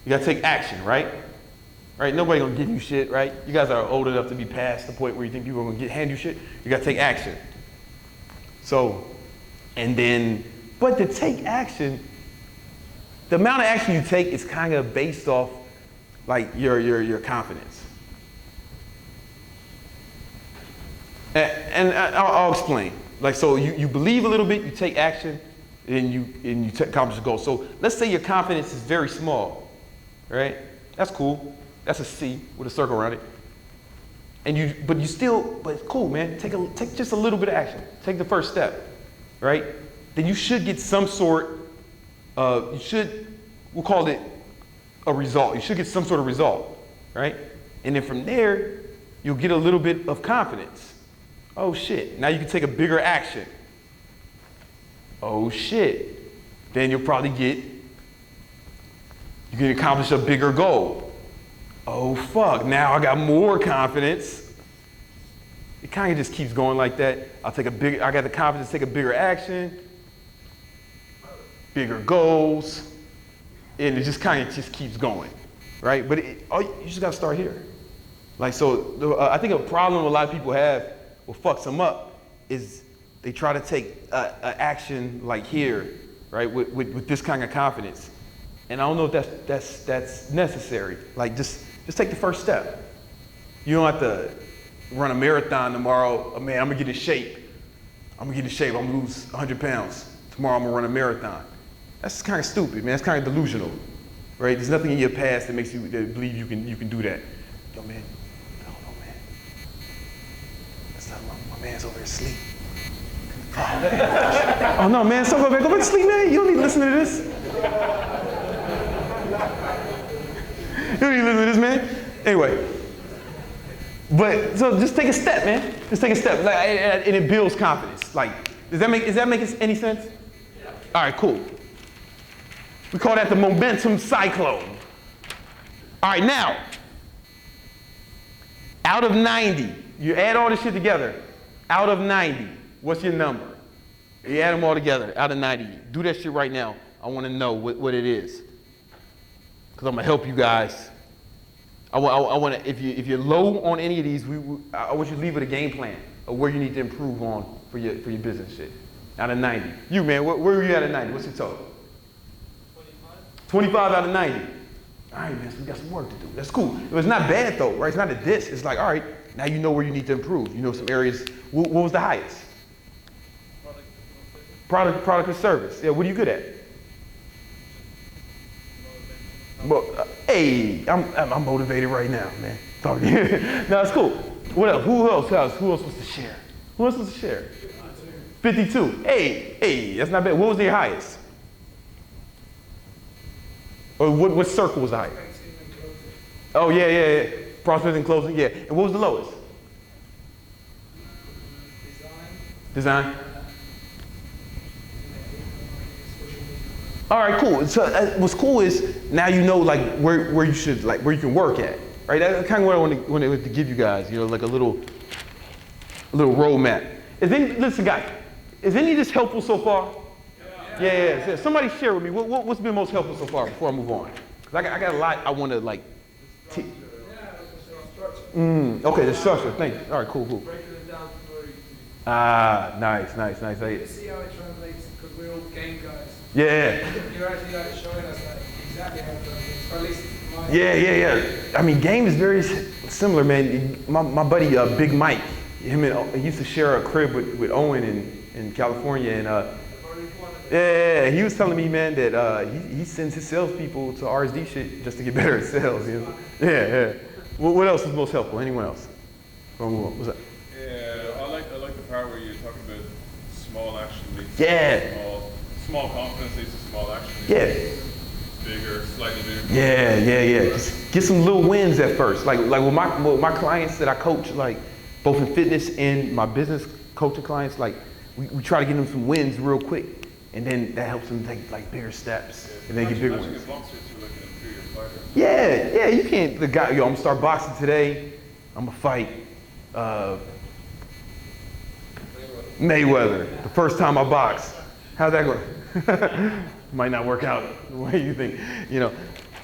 take action, right? Right? Nobody gonna give you shit, right? You guys are old enough to be past the point where you think people are gonna hand you shit. You gotta take action. So, but to take action, the amount of action you take is kind of based off like your confidence. And I'll explain. Like, so you believe a little bit, you take action, and you accomplish the goal. So let's say your confidence is very small, right? That's cool. That's a C with a circle around it. But it's cool, man. Take just a little bit of action. Take the first step, right? Then you should get some sort of, we'll call it a result. You should get some sort of result, right? And then from there, you'll get a little bit of confidence. Oh shit, now you can take a bigger action. Oh shit. Then you'll probably you can accomplish a bigger goal. Oh fuck, now I got more confidence. It kind of just keeps going like that. I got the confidence to take a bigger action, bigger goals, and it just kind of just keeps going, right? But you just gotta start here. Like, so I think a problem a lot of people have, what fucks them up, is they try to take action like here, right, with this kind of confidence. And I don't know if that's necessary. Like, just take the first step. You don't have to run a marathon tomorrow. Oh, man, I'm gonna get in shape. I'm gonna lose 100 pounds. Tomorrow I'm gonna run a marathon. That's kind of stupid, man. That's kind of delusional, right? There's nothing in your past that makes you believe you can do that. Yo, man, I don't know, man. That's not my man's over here asleep. Oh no, man, so go back to sleep, man. You don't need to listen to this. You don't need to listen to this, man. Anyway, but so just take a step, man. Just take a step, like, and it builds confidence. Like, does that make any sense? Yeah. All right, cool. We call that the momentum cyclone. All right, now, out of 90, you add all this shit together. Out of 90, what's your number? You add them all together. Out of 90, do that shit right now. I want to know what it is, because I'm gonna help you guys. I want to. If you're low on any of these, I want you to leave with a game plan of where you need to improve on for your business shit. Out of 90, you man, where are you at 90? What's your total? 25 out of 90. All right, man. So we got some work to do. That's cool. It's not bad though, right? It's not a diss. It's like, all right, now you know where you need to improve. You know some areas. What was the highest? Product or service. Yeah. What are you good at? Well, hey, I'm motivated right now, man. No, it's cool. What else? Who else was to share? Who else was to share? 52. Hey, that's not bad. What was your highest? Or what circle was the highest? Oh, yeah. Prospecting and closing, yeah. And what was the lowest? Design? All right, cool. So what's cool is now you know like where you should, like where you can work at, right? That's kind of what I wanted to give you guys, you know, like a little roadmap. Listen, guys, is any of this helpful so far? Yeah. Somebody share with me what's been most helpful so far before I move on. Cause I got a lot I want to like. Okay, the structure. Thank you. All right, cool. Ah, nice. You see how it translates because we're all game guys. Yeah. You're actually like showing us like exactly how it translates, or at least mine. Yeah. I mean, game is very similar, man. My buddy, Big Mike, he used to share a crib with Owen in California, and he was telling me, man, that he sends his salespeople to RSD shit just to get better at sales. You know? Yeah. What else is most helpful? Anyone else? What's that? Yeah, I like the part where you're talking about small action leads. Yeah. Small confidence leads to small action leads. Yeah. Bigger, slightly bigger. Yeah. Just get some little wins at first. Like with my clients that I coach, like both in fitness and my business coaching clients, like we try to get them some wins real quick, and then that helps them take like bigger steps and then get bigger wins. Yeah, you can't. I'm gonna start boxing today. I'm gonna fight Mayweather. The first time I box. How's that going? Might not work out the way you think. You know.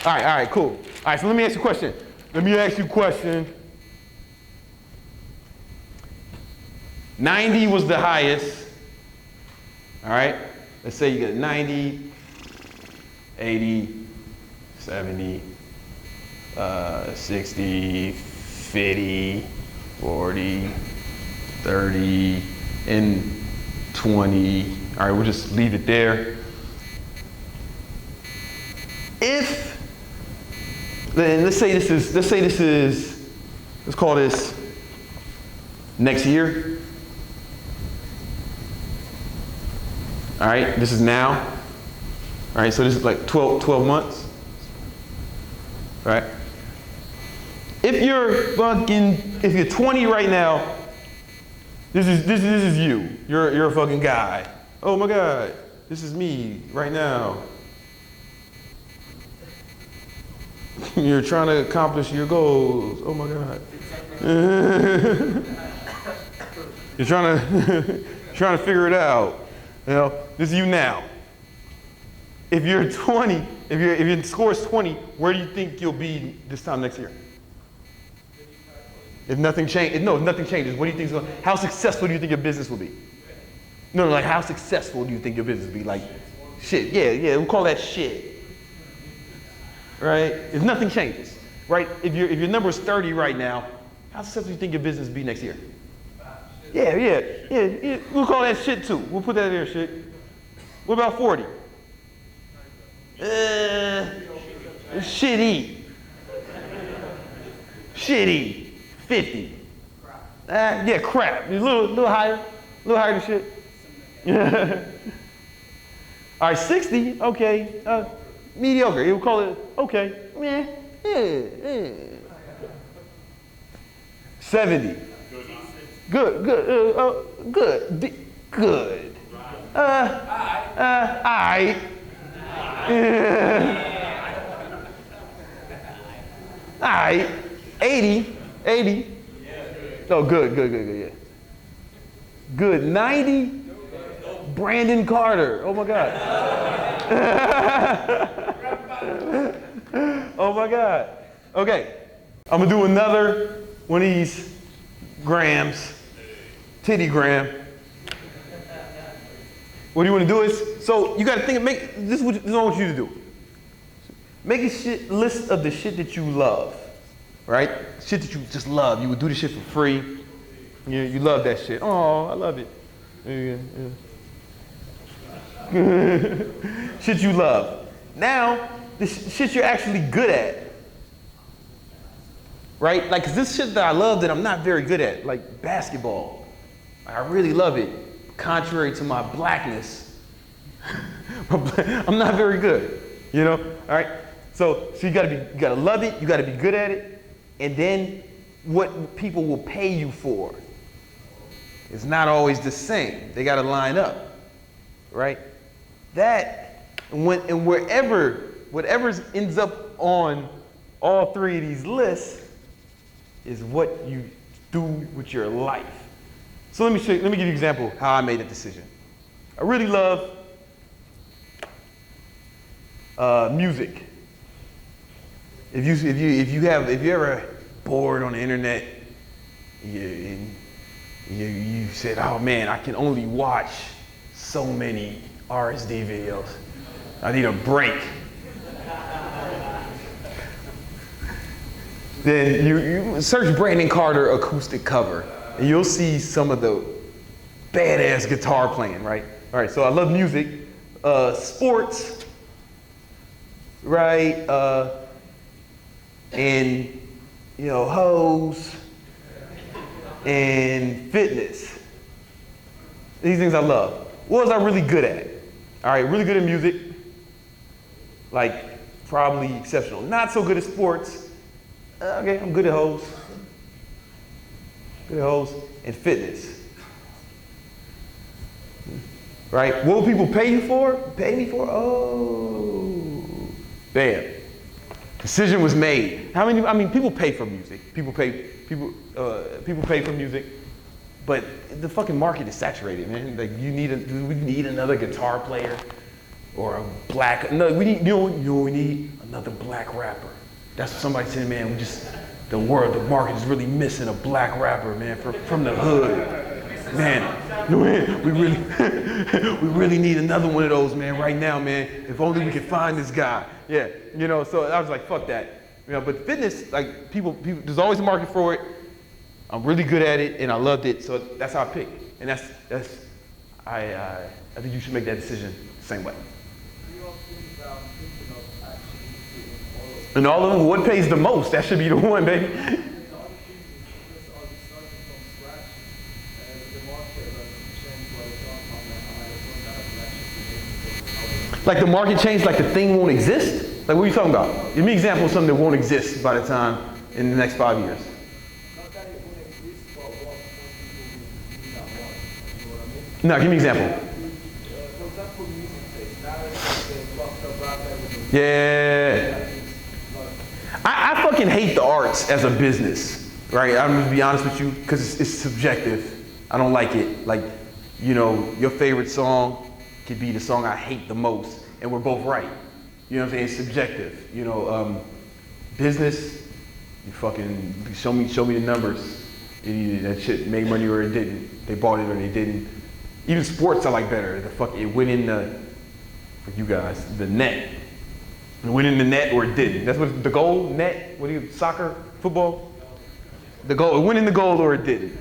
All right, cool. All right, so let me ask you a question. 90 was the highest. All right. Let's say you get 90, 80, 70, 60, 50, 40, 30, and 20. All right, we'll just leave it there. Let's call this next year. All right, this is now. All right, so this is like 12 months. All right. If you're 20 right now, this is you. You're a fucking guy. Oh my God, this is me right now. You're trying to accomplish your goals. Oh my God. You're trying to figure it out. You know, this is you now. If you're 20, if your score is 20, where do you think you'll be this time next year? If nothing changes, what do you think is going? How successful do you think your business will be? No, like how successful do you think your business will be? Like, shit. Yeah. We'll call that shit. Right? If nothing changes, right? If your number is 30 right now, how successful do you think your business will be next year? Yeah. We'll call that shit too. We'll put that there, shit. What about 40? Shitty. 50. Yeah, crap. A little higher than shit. All right, 60. Okay. Mediocre. We'll call it okay. 70. Good. Alright. Alright. 80. Oh, good, yeah. Good. 90. Brandon Carter. Oh my God. Oh my God. Okay. I'm gonna do another one of these grams. Titty gram. What you want to do is, so you got to think, this is what I want you to do. Make a list of the shit that you love, right? Shit that you just love. You would do the shit for free. You love that shit. Oh, I love it. Yeah. Shit you love. Now, the shit you're actually good at, right? Like, 'cause this shit that I love that I'm not very good at, like basketball. I really love it. Contrary to my blackness, I'm not very good, you know? All right? So you gotta love it, you gotta be good at it, and then what people will pay you for is not always the same. They gotta line up, right? Whatever ends up on all three of these lists is what you do with your life. So let me give you an example of how I made that decision. I really love music. If you're ever bored on the internet, You said, oh man, I can only watch so many RSD videos. I need a break. Then you search Brandon Carter acoustic cover, and you'll see some of the badass guitar playing, right? All right, so I love music, sports, right? And, hoes, and fitness. These things I love. What was I really good at? All right, really good at music, like probably exceptional. Not so good at sports. Okay, I'm good at hoes. Good at hoes and fitness. Right? What will people pay you for? Pay me for? Oh, bam. Decision was made. People pay for music. People pay for music, but the fucking market is saturated, man. Like we need another guitar player or a black. No, we need another black rapper. That's what somebody said, man. The market is really missing a black rapper, man, from the hood. Man, we really need another one of those, man, right now, man. If only we could find this guy. Yeah, so I was like, fuck that. But fitness, like people, there's always a market for it. I'm really good at it, and I loved it, so that's how I picked. And I think you should make that decision the same way. And all of them, what pays the most? That should be the one, baby. Like the market changed, like the thing won't exist? Like what are you talking about? Give me an example of something that won't exist by the time in the next 5 years. No, give me an example. Yeah. I fucking hate the arts as a business, right? I'm gonna be honest with you, because it's subjective. I don't like it. Like, your favorite song could be the song I hate the most, and we're both right. You know what I'm saying? It's subjective. Business, you fucking show me the numbers. That shit made money or it didn't. They bought it or they didn't. Even sports I like better. It went in for you guys, the net. It went in the net or it didn't. That's what the goal, net, soccer, football? The goal, it went in the goal or it didn't.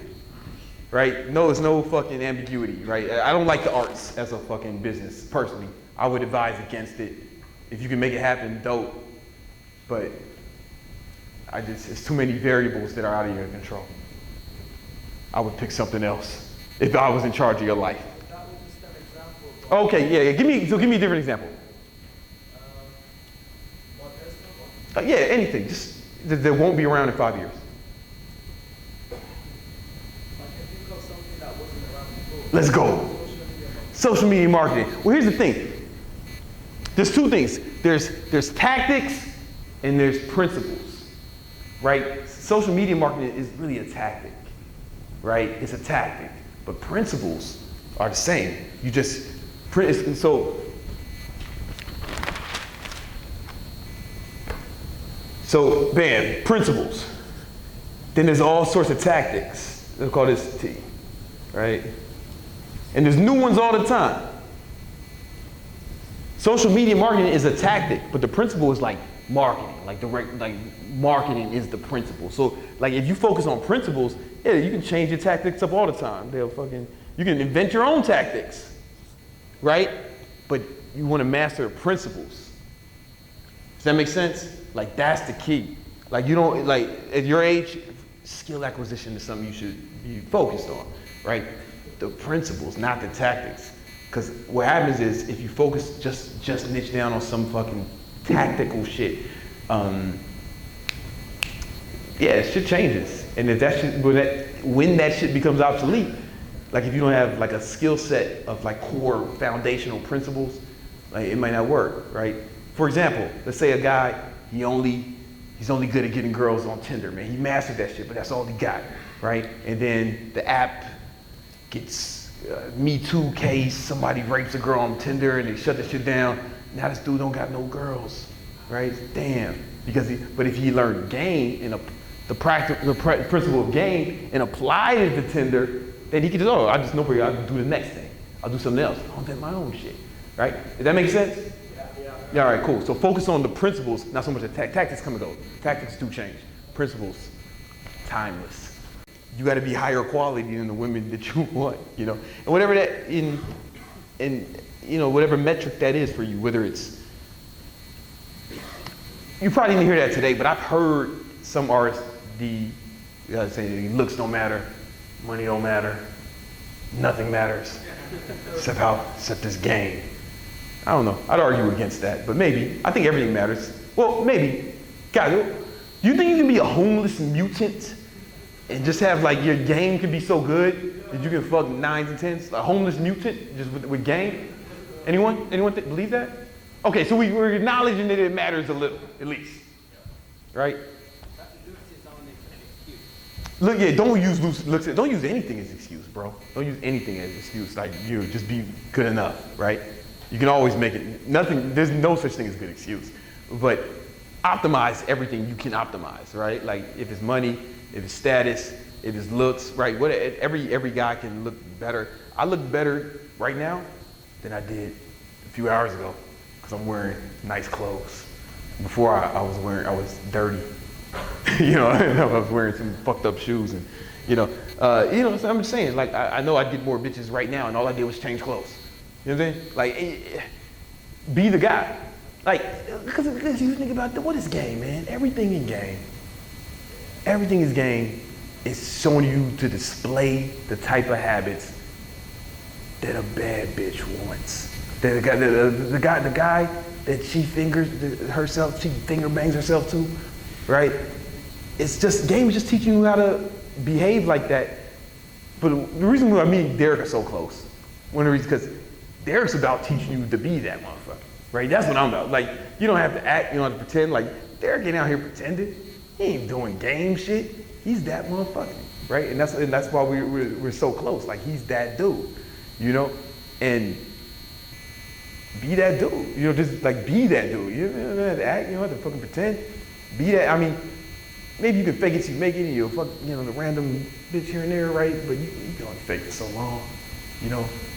Right? No, there's no fucking ambiguity, right? I don't like the arts as a fucking business, personally. I would advise against it. If you can make it happen, dope. But it's too many variables that are out of your control. I would pick something else if I was in charge of your life. That was just an example. Okay, yeah. Give me a different example. Yeah, anything. Just that won't be around in 5 years. Let's go. Social media marketing. Well, here's the thing. There's two things. There's tactics and there's principles, right? Social media marketing is really a tactic, right? It's a tactic, but principles are the same. So, bam, principles. Then there's all sorts of tactics. Let's call this T, right? And there's new ones all the time. Social media marketing is a tactic, but the principle is like marketing. Like marketing is the principle. So, like if you focus on principles, yeah, you can change your tactics up all the time. You can invent your own tactics, right? But you want to master principles. Does that make sense? Like that's the key. Like at your age, skill acquisition is something you should be focused on, right? The principles, not the tactics. Because what happens is if you focus just niche down on some fucking tactical shit, shit changes. And if when that shit becomes obsolete, like if you don't have like a skill set of like core foundational principles, like it might not work, right? For example, let's say a guy, he's only good at getting girls on Tinder, man. He mastered that shit, but that's all he got, right? And then the app gets Me Too case, somebody rapes a girl on Tinder and they shut the shit down. Now this dude don't got no girls, right? Damn. But if he learned game and the principle of game and applied it to Tinder, then he can just, I just know where I'll do the next thing. I'll do something else. I'll invent my own shit, right? Does that make sense? Yeah, all right, cool. So focus on the principles, not so much the tactics come and go. Tactics do change. Principles, timeless. You got to be higher quality than the women that you want, you know? And whatever that, whatever metric that is for you, whether it's, you probably didn't hear that today, but I've heard some RSD say looks don't matter, money don't matter, nothing matters, except this game. I don't know, I'd argue against that, but maybe. I think everything matters. Well, maybe. Guys, you think you can be a homeless mutant and just have like your game can be so good that you can fuck 9s and 10s? A homeless mutant just with game? Anyone believe that? Okay, so we're acknowledging that it matters a little, at least, right? Look, yeah, don't use don't use anything as excuse, bro. Don't use anything as excuse. Like, just be good enough, right? You can always make it, there's no such thing as a good excuse. But optimize everything you can optimize, right? Like, if it's money, if it's status, if it's looks, right? Every guy can look better. I look better right now than I did a few hours ago because I'm wearing nice clothes. Before I was dirty. I was wearing some fucked up shoes and, so I'm just saying, like, I know I'd get more bitches right now and all I did was change clothes. You know what I'm saying? Like, be the guy. Like, because you think about what is game, man? Everything in game. Everything is game. It's showing you to display the type of habits that a bad bitch wants. The guy that she fingers herself, she finger bangs herself to, right? It's just, game is just teaching you how to behave like that. But the reason why me and Derek are so close, one of the reasons, because Derek's about teaching you to be that motherfucker, right? That's what I'm about. Like, you don't have to act, you don't have to pretend. Like, Derek ain't out here pretending. He ain't doing game shit. He's that motherfucker, right? And that's why we're so close. Like, he's that dude, and be that dude. Just like be that dude. You don't have to act. You don't have to fucking pretend. Be that. I mean, maybe you can fake it till you make it, and you'll fuck, the random bitch here and there, right? But you can only fake it so long,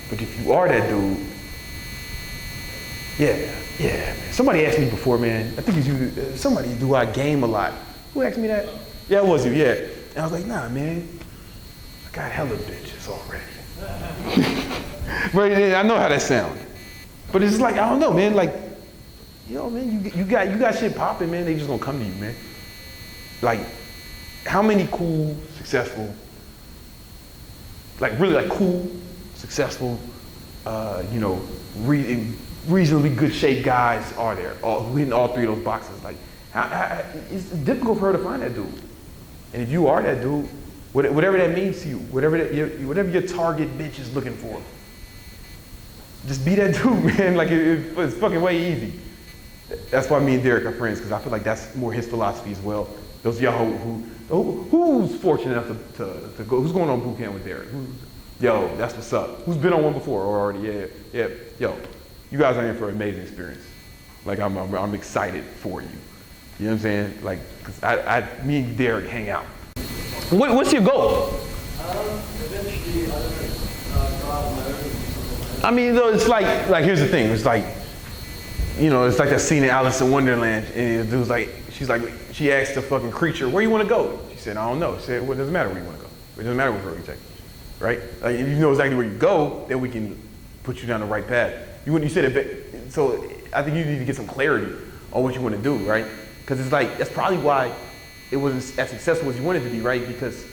But if you are that dude, yeah, man. Somebody asked me before, man. I think it's you. Somebody, do I game a lot? Who asked me that? Yeah, it was you. Yeah. And I was like, nah, man. I got hella bitches already. But I know how that sounds. But it's like, I don't know, man. Like, man, you got shit popping, man. They just gonna come to you, man. Like, how many cool, successful, like really like cool, successful, reasonably good shape guys are there, who hit all three of those boxes? Like, it's difficult for her to find that dude. And if you are that dude, whatever that means to you, whatever your target bitch is looking for, just be that dude, man. Like, it's fucking way easy. That's why me and Derek are friends, because I feel like that's more his philosophy as well. Those of y'all who's fortunate enough to go, who's going on boot camp with Derek? Yo, that's what's up. Who's been on one before or already? Yeah. Yo, you guys are in for an amazing experience. Like, I'm excited for you. You know what I'm saying? Like, cause me and Derek hang out. What's your goal? Eventually, I mean, it's like here's the thing. It's like, it's like that scene in Alice in Wonderland, and the dude's like, she asked the fucking creature, where you want to go? She said, I don't know. She said, well, it doesn't matter where you want to go. It doesn't matter what road you take, right? Like, if you know exactly where you go, then we can put you down the right path. You said it, so I think you need to get some clarity on what you want to do, right? Because it's like, that's probably why it wasn't as successful as you wanted to be, right? Because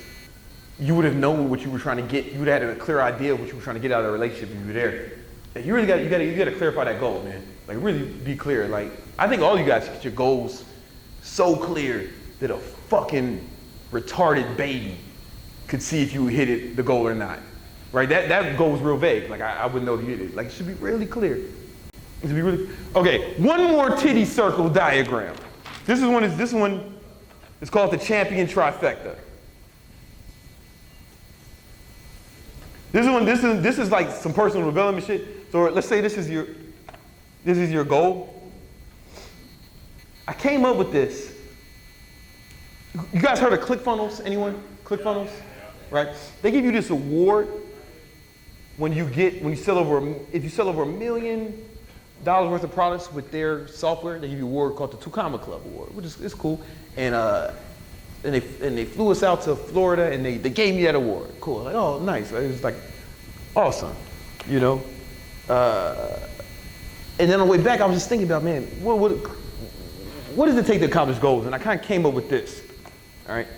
you would have known what you were trying to get. You would have had a clear idea of what you were trying to get out of the relationship if you were there. And you really got to clarify that goal, man. Like, really be clear. Like, I think all you guys get your goals so clear that a fucking retarded baby could see if you hit the goal or not, right? That goal was real vague. Like, I wouldn't know if you hit it. Like, it should be really clear. It should be really. Okay, one more titty circle diagram. This one is called the champion trifecta. This is like some personal development shit. So let's say this is your goal. I came up with this. You guys heard of ClickFunnels? Anyone? ClickFunnels? right? They give you this award when you sell over, if you sell over $1 million worth of products with their software, they give you an award called the Two Comma Club Award, which is, it's cool. And they flew us out to Florida and they gave me that award. Cool, like, oh, nice. It was like awesome, you know? And then on the way back, I was just thinking about, man, what does it take to accomplish goals? And I kind of came up with this, all right?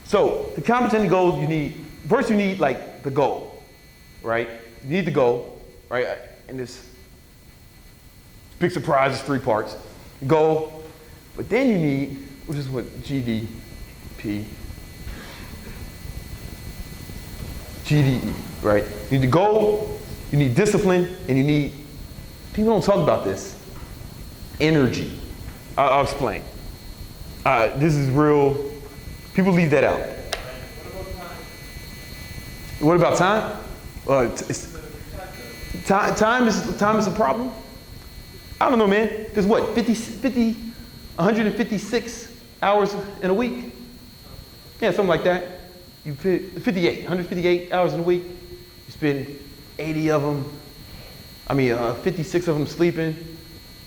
So to accomplish any goals, first you need like the goal, right? You need the goal, right? And this big surprise is 3 parts. Goal, but then you need, which is what GDP, GDE, right? You need the goal, you need discipline, and you need, people don't talk about this, energy. I'll explain. This is real, people leave that out. What about time? Time is a problem? I don't know, man. There's what, 156 hours in a week? Yeah, something like that. 158 hours in a week. You spend 80 of them, 56 of them sleeping.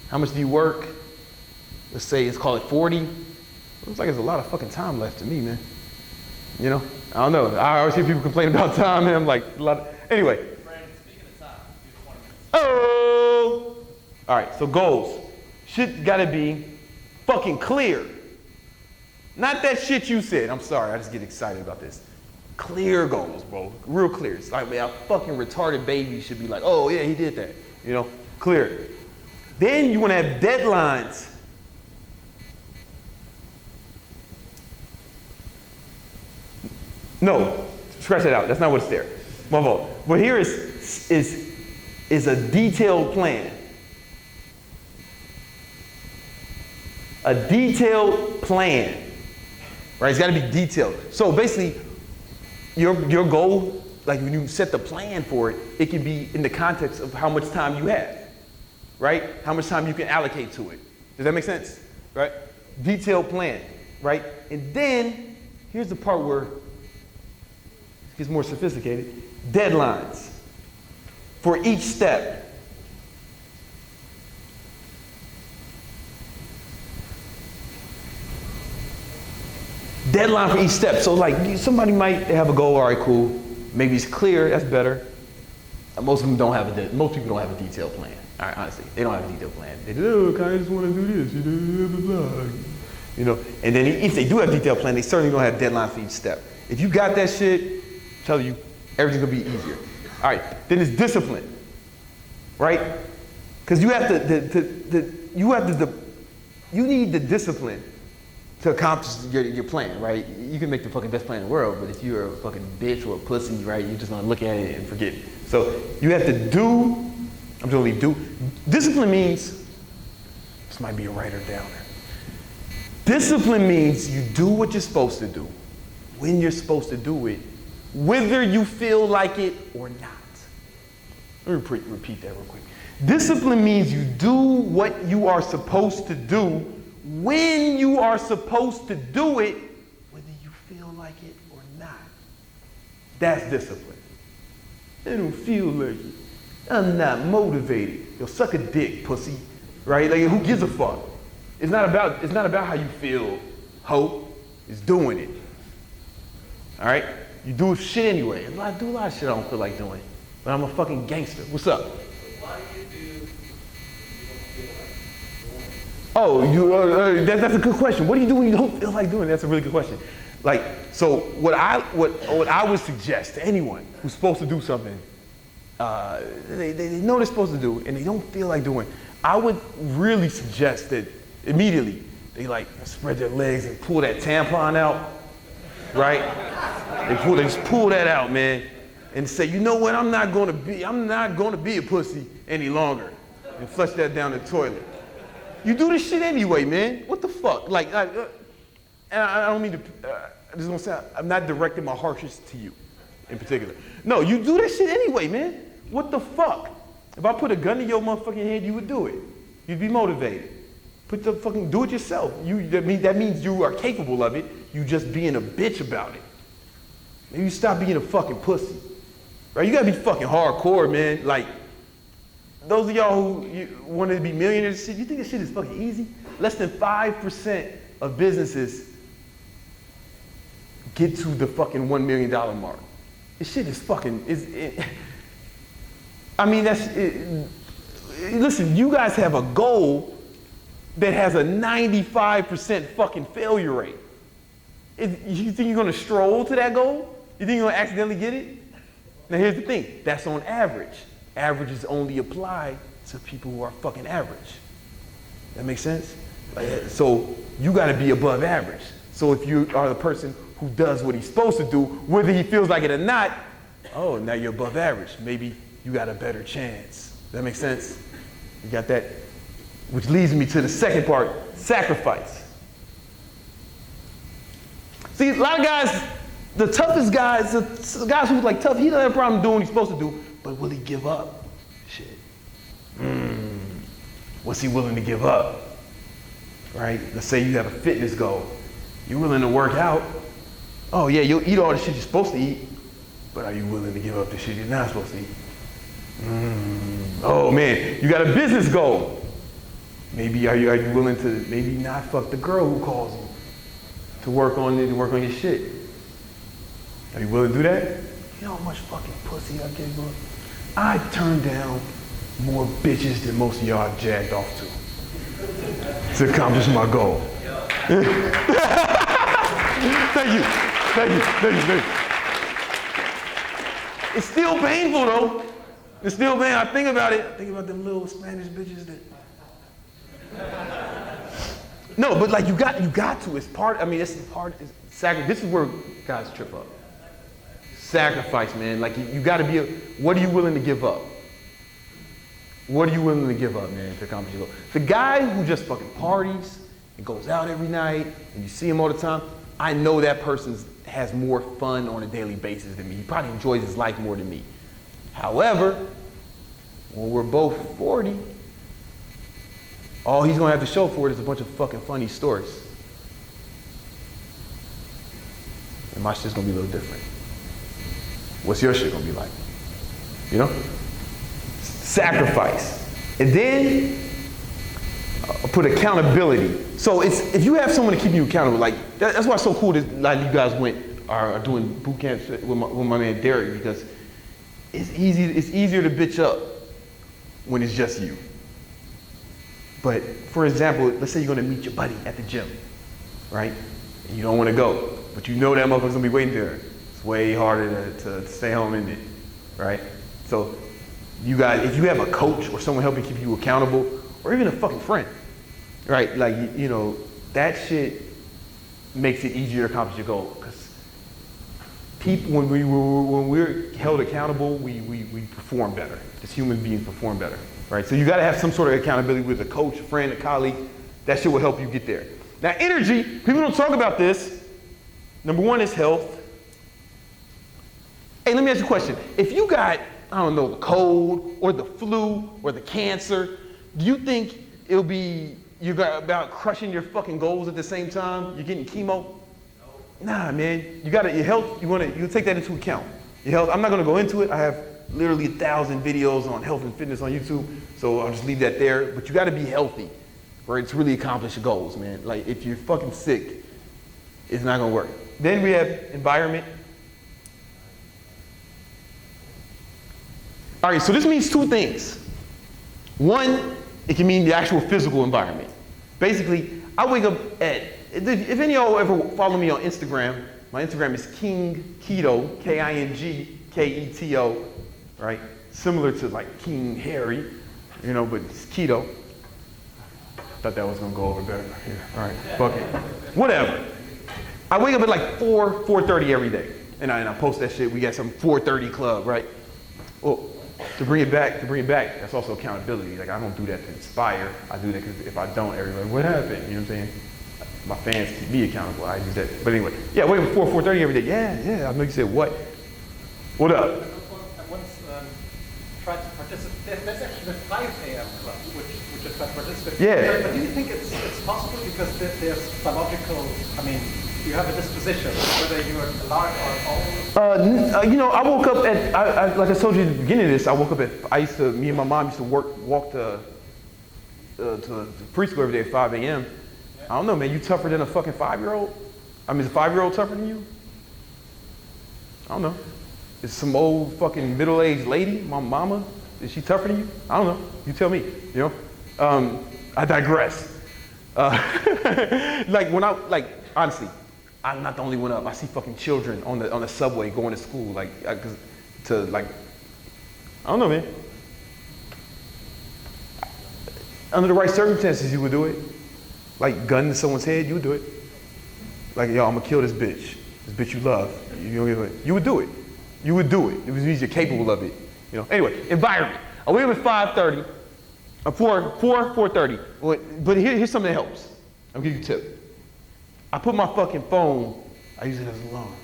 How much do you work? Let's say, let's call it 40. Looks like there's a lot of fucking time left to me, man. You know? I don't know. I always hear people complain about time, and I'm like, anyway. Brandon, speaking of time, you have 20 minutes. Oh! All right, so goals. Shit gotta be fucking clear. Not that shit you said. I'm sorry, I just get excited about this. Clear goals, bro. Real clear. It's like, man, a fucking retarded baby should be like, oh yeah, he did that. You know, clear. Then you wanna have deadlines. No, scratch that out. That's not what's there. My fault. What here is a detailed plan. A detailed plan, right? It's got to be detailed. So basically, your goal, like when you set the plan for it, it can be in the context of how much time you have, right? How much time you can allocate to it. Does that make sense? Right? Detailed plan, right? And then here's the part where it gets more sophisticated. Deadlines for each step. Deadline for each step. So like somebody might have a goal, all right, cool. Maybe it's clear, that's better. Most of them don't have most people don't have a detailed plan. All right, honestly, they don't have a detailed plan. They do, I just want to do this, you know. And then if they do have a detailed plan, they certainly don't have deadlines for each step. If you got that shit, I'm telling you, everything's gonna be easier. All right, then it's discipline, right? Because you have you need the discipline to accomplish your plan, right? You can make the fucking best plan in the world, but if you're a fucking bitch or a pussy, right, you're just gonna look at it and forget it. So you have to do, I'm gonna leave do. Discipline means, this might be a writer downer. Discipline means you do what you're supposed to do, when you're supposed to do it, whether you feel like it or not. Let me repeat that real quick. Discipline means you do what you are supposed to do when you are supposed to do it, whether you feel like it or not. That's discipline. I don't feel like it. I'm not motivated. Yo, suck a dick, pussy. Right? Like, who gives a fuck? It's not about how you feel, ho. It's doing it. All right? You do shit anyway. I do a lot of shit I don't feel like doing. But I'm a fucking gangster. What's up? Why do you do? Oh, that's a good question. What do you do when you don't feel like doing it? That's a really good question. Like, so what I would suggest to anyone who's supposed to do something, they know they're supposed to do and they don't feel like doing, I would really suggest that immediately they like spread their legs and pull that tampon out, right? They just pull that out, man, and say, you know what? I'm not gonna be a pussy any longer, and flush that down the toilet. You do this shit anyway, man. What the fuck? Like, I don't mean to, this is gonna sound, I'm not directing my harshness to you in particular. No, you do this shit anyway, man. What the fuck? If I put a gun to your motherfucking head, you would do it. You'd be motivated. Do it yourself. That means you are capable of it. You just being a bitch about it. Maybe you stop being a fucking pussy. Right? You gotta be fucking hardcore, man. Like, those of y'all who wanted to be millionaires and shit, you think this shit is fucking easy? Less than 5% of businesses get to the fucking $1 million mark. This shit is fucking, listen, you guys have a goal that has a 95% fucking failure rate. You think you're gonna stroll to that goal? You think you're gonna accidentally get it? Now here's the thing, that's on average. Averages only apply to people who are fucking average. That makes sense? So you gotta be above average. So if you are the person who does what he's supposed to do, whether he feels like it or not, oh, now you're above average. Maybe you got a better chance. That makes sense? You got that? Which leads me to the second part, sacrifice. See, a lot of guys, the toughest guys, the guys who's like tough, he doesn't have a problem doing what he's supposed to do, but will he give up? Shit. What's he willing to give up? Right? Let's say you have a fitness goal. You're willing to work out. Oh yeah, you'll eat all the shit you're supposed to eat, but are you willing to give up the shit you're not supposed to eat? Oh man, you got a business goal. Maybe are you willing to maybe not fuck the girl who calls you to work on your shit? Are you willing to do that? You know how much fucking pussy I give up? I turned down more bitches than most of y'all jagged off to accomplish my goal. Thank you. It's still painful though. It's still painful. I think about it. I think about them little Spanish bitches that. No, but like you got to. It's part. I mean, it's part. It's sacrifice. This is where guys trip up. Sacrifice, man. Like you got to be. What are you willing to give up? What are you willing to give up, man, to accomplish your goal? The guy who just fucking parties and goes out every night, and you see him all the time. I know that person has more fun on a daily basis than me. He probably enjoys his life more than me. However, when we're both 40, all he's gonna have to show for it is a bunch of fucking funny stories. And my shit's gonna be a little different. What's your shit gonna be like? You know? Sacrifice. And then put accountability. So if you have someone to keep you accountable, like that's why it's so cool that like you guys are doing boot camps with my man Derek, because it's easier to bitch up when it's just you. But for example, let's say you're gonna meet your buddy at the gym, right? And you don't want to go, but you know that motherfucker's gonna be waiting there. It's way harder to stay home in it, right? So you guys, if you have a coach or someone helping keep you accountable, or even a fucking friend, right? Like, you know, that shit makes it easier to accomplish your goal. Because people, when we're held accountable, we perform better. As human beings perform better, right? So you gotta have some sort of accountability with a coach, a friend, a colleague. That shit will help you get there. Now, energy, people don't talk about this. Number one is health. Hey, let me ask you a question. If you got, I don't know, the cold or the flu or the cancer, do you think it'll be you're about crushing your fucking goals at the same time? You're getting chemo? Nah, man. Your health. You take that into account. Your health. I'm not gonna go into it. I have literally 1,000 videos on health and fitness on YouTube, so I'll just leave that there. But you got to be healthy, right? To really accomplish your goals, man. Like if you're fucking sick, it's not gonna work. Then we have environment. All right. So this means two things. One, it can mean the actual physical environment. Basically, I wake up if any of y'all ever follow me on Instagram, my Instagram is King Keto, KINGKETO, right? Similar to like King Harry, you know, but it's keto. Thought that was gonna go over better here. All right, fuck it. Whatever. I wake up at like 4:30 every day, and I post that shit. We got some 4:30 club, right? Well, to bring it back, that's also accountability. Like I don't do that to inspire. I do that because if I don't, everybody, what happened? You know what I'm saying? My fans keep me accountable. I use that. But anyway, yeah, wake up at 4:30 every day. Yeah. I know you said what? What up? I once tried to participate. There's actually the 5 a.m. club, which is quite participating. Yeah. But do you think it's possible because there's biological? I mean, Do you have a disposition, whether you're alert or always? You know, I woke up at, like I told you at the beginning of this, I woke up at, me and my mom used to walk to preschool every day at 5 a.m. I don't know, man, you tougher than a fucking 5-year-old? I mean, is a 5-year-old tougher than you? I don't know. Is some old fucking middle-aged lady, my mama, is she tougher than you? I don't know. You tell me, you know? I digress. Honestly, I'm not the only one up. I see fucking children on the subway going to school, I don't know, man. Under the right circumstances, you would do it. Like gun to someone's head, you would do it. Like, yo, I'm gonna kill this bitch you love. You would do it. You would do it. It means you're capable of it. You know. Anyway, environment. I wake up at 5:30, 4:30. But here's something that helps. I'll give you a tip. I put my fucking phone, I use it as an alarm.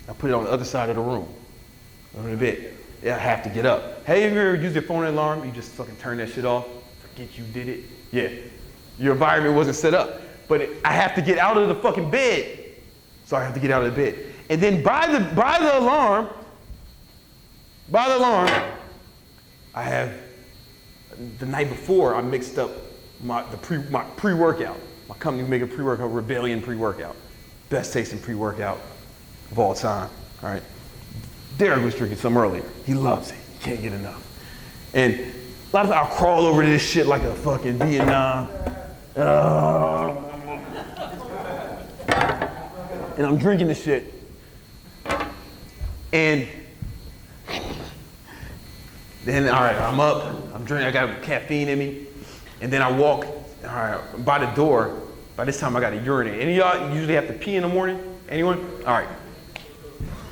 I put it on the other side of the room. On the bed. Yeah, I have to get up. Hey, have you ever used your phone alarm? You just fucking turn that shit off. Forget you did it. Yeah. Your environment wasn't set up. But I have to get out of the fucking bed. So I have to get out of the bed. And then by the alarm, I have, the night before, I mixed up my pre-workout. My company make a pre-workout, Rebellion pre-workout. Best tasting pre-workout of all time, all right? Derek was drinking some earlier. He loves it, he can't get enough. And a lot of times I'll crawl over to this shit like a fucking Vietnam. And I'm drinking this shit. And then, all right, I'm up, I'm drinking, I got caffeine in me. And then I walk, all right, by the door. By this time I gotta urinate. Any of y'all usually have to pee in the morning? Anyone? All right.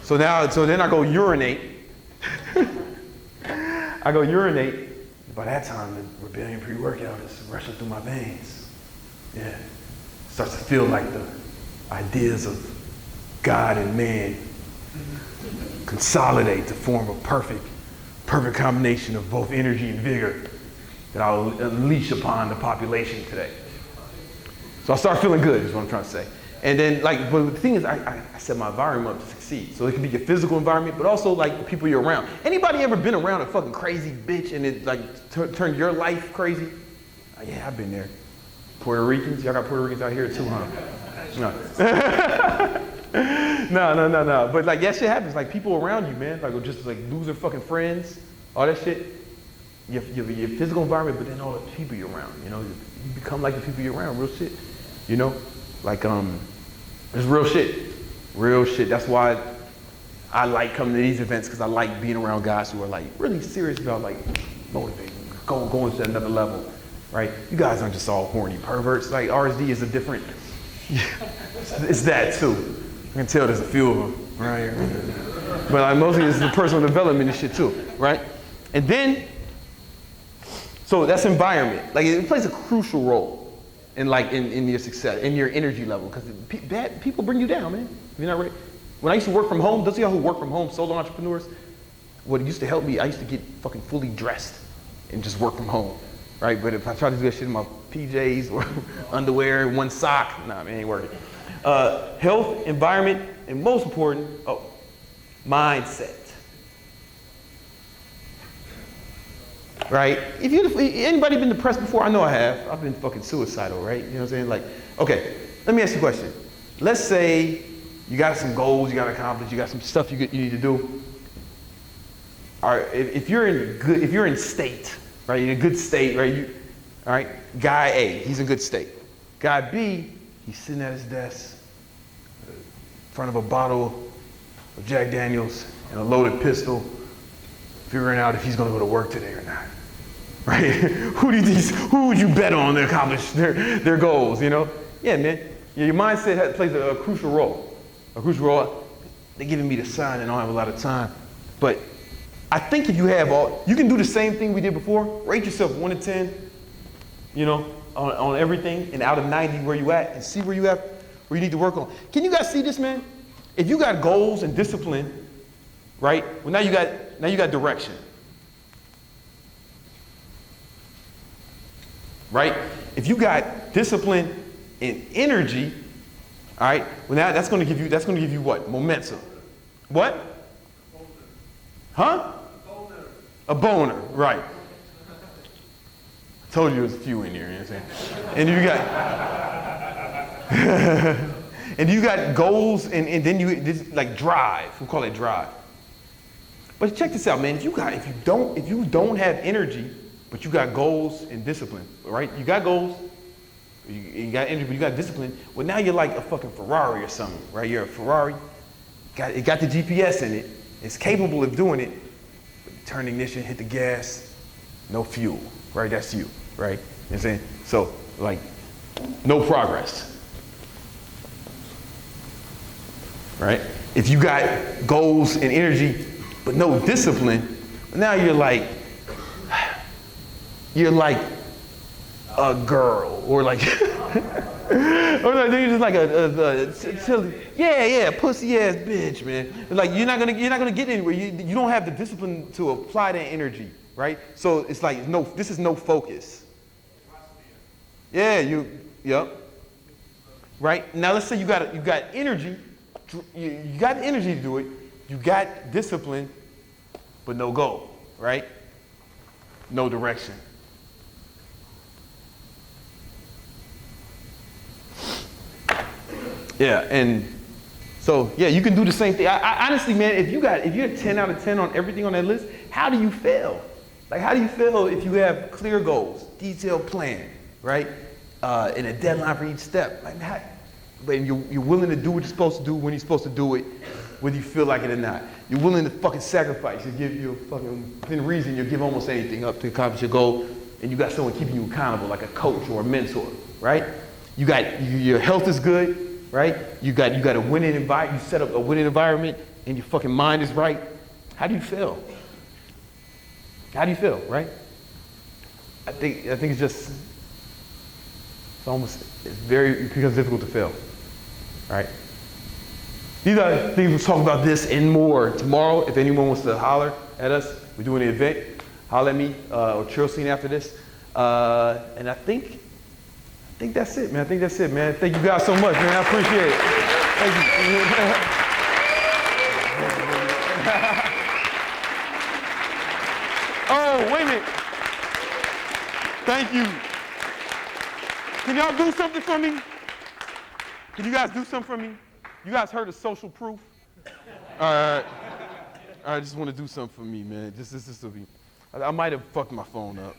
So then I go urinate. I go urinate. By that time, the Rebellion pre-workout is rushing through my veins. Yeah. It starts to feel like the ideas of God and man consolidate to form a perfect combination of both energy and vigor that I'll unleash upon the population today. So I start feeling good, is what I'm trying to say. And then, but the thing is, I set my environment up to succeed. So it can be your physical environment, but also like the people you're around. Anybody ever been around a fucking crazy bitch and it turned your life crazy? Yeah, I've been there. Puerto Ricans, y'all got Puerto Ricans out here too, huh? No. No. But that shit happens. Like people around you, man, will just lose their fucking friends, all that shit. Your physical environment, but then all the people you're around, you know, you become like the people you're around, real shit, you know, it's real shit. That's why I like coming to these events, because I like being around guys who are really serious about motivating, going to another level, right? You guys aren't just all horny perverts. RSD is a different, it's that too. I can tell there's a few of them, right? But mostly it's the personal development and shit too, right? And then, so that's environment. It plays a crucial role in your success, in your energy level, because bad people bring you down, man. You're not ready. When I used to work from home, those of y'all who work from home, solo entrepreneurs, what used to help me, I used to get fucking fully dressed and just work from home, right? But if I tried to do that shit in my PJs or underwear, one sock, nah, man, it ain't working. Health, environment, and most important, mindset. Right? Anybody been depressed before? I know I have. I've been fucking suicidal, right? You know what I'm saying? Okay, let me ask you a question. Let's say you got some goals you got to accomplish, you got some stuff you need to do. All right, if you're in state, right? In a good state, right? All right, guy A, he's in good state. Guy B, he's sitting at his desk in front of a bottle of Jack Daniels and a loaded pistol, figuring out if he's going to go to work today or not. Right? Who would you bet on to accomplish their goals, you know? Yeah, man. Your mindset plays a crucial role. They're giving me the sign and I don't have a lot of time. But I think if you have you can do the same thing we did before. Rate yourself 1 to 10, you know, on everything, and out of 90 where you at, and see where you need to work on. Can you guys see this, man? If you got goals and discipline, right? Well, now you got direction. Right? If you got discipline and energy, All right. Well, now that's going to give you what? Momentum. What? Huh? A boner. Right. I told you there was a few in there. You know what I'm saying? And you got and you got goals, and then you like drive. We call it drive. But check this out, man. If you don't have energy, but you got goals and discipline, right? You got goals, you got energy, but you got discipline. Well, now you're like a fucking Ferrari or something, right? You're a Ferrari. It got the GPS in it. It's capable of doing it. But you turn the ignition, hit the gas, no fuel, right? That's you, right? You know what I'm saying? So, like, no progress. Right? If you got goals and energy, but no discipline, now you're like a girl, or like, or like you're just like a silly, pussy ass bitch, man. Like you're not gonna get anywhere. You don't have the discipline to apply that energy, right? So it's like this is no focus. Yeah, yep. Right? Now let's say you got energy. You got the energy to do it. You got discipline, but no goal, right? No direction. Yeah, and so yeah, you can do the same thing. I honestly, man, if you're 10 out of 10 on everything on that list, how do you fail? Like, how do you fail if you have clear goals, detailed plan, right, and a deadline for each step? Like, but you're willing to do what you're supposed to do when you're supposed to do it, whether you feel like it or not. You're willing to fucking sacrifice. You'll within reason, you'll give almost anything up to accomplish your goal, and you got someone keeping you accountable, like a coach or a mentor, right? Your health is good, right? You got a winning environment. You set up a winning environment, and your fucking mind is right. How do you feel? How do you feel, right? I think it's just it becomes difficult to fail. All right. These are things we'll talk about this and more tomorrow. If anyone wants to holler at us, we're doing an event. Holler at me or Chelsea after this. And I think that's it, man. Thank you guys so much, man. I appreciate it. Thank you. Oh, wait a minute. Thank you. Can y'all do something for me? Can you guys do something for me? You guys heard of social proof? All right. I just want to do something for me, man. This will be. I might have fucked my phone up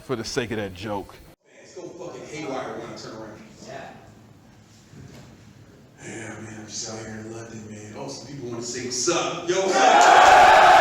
for the sake of that joke. It's go fucking haywire when I turn around. Yeah, man, I'm just out here in London, man. Oh, some people want to say what's up. Yo, what's up?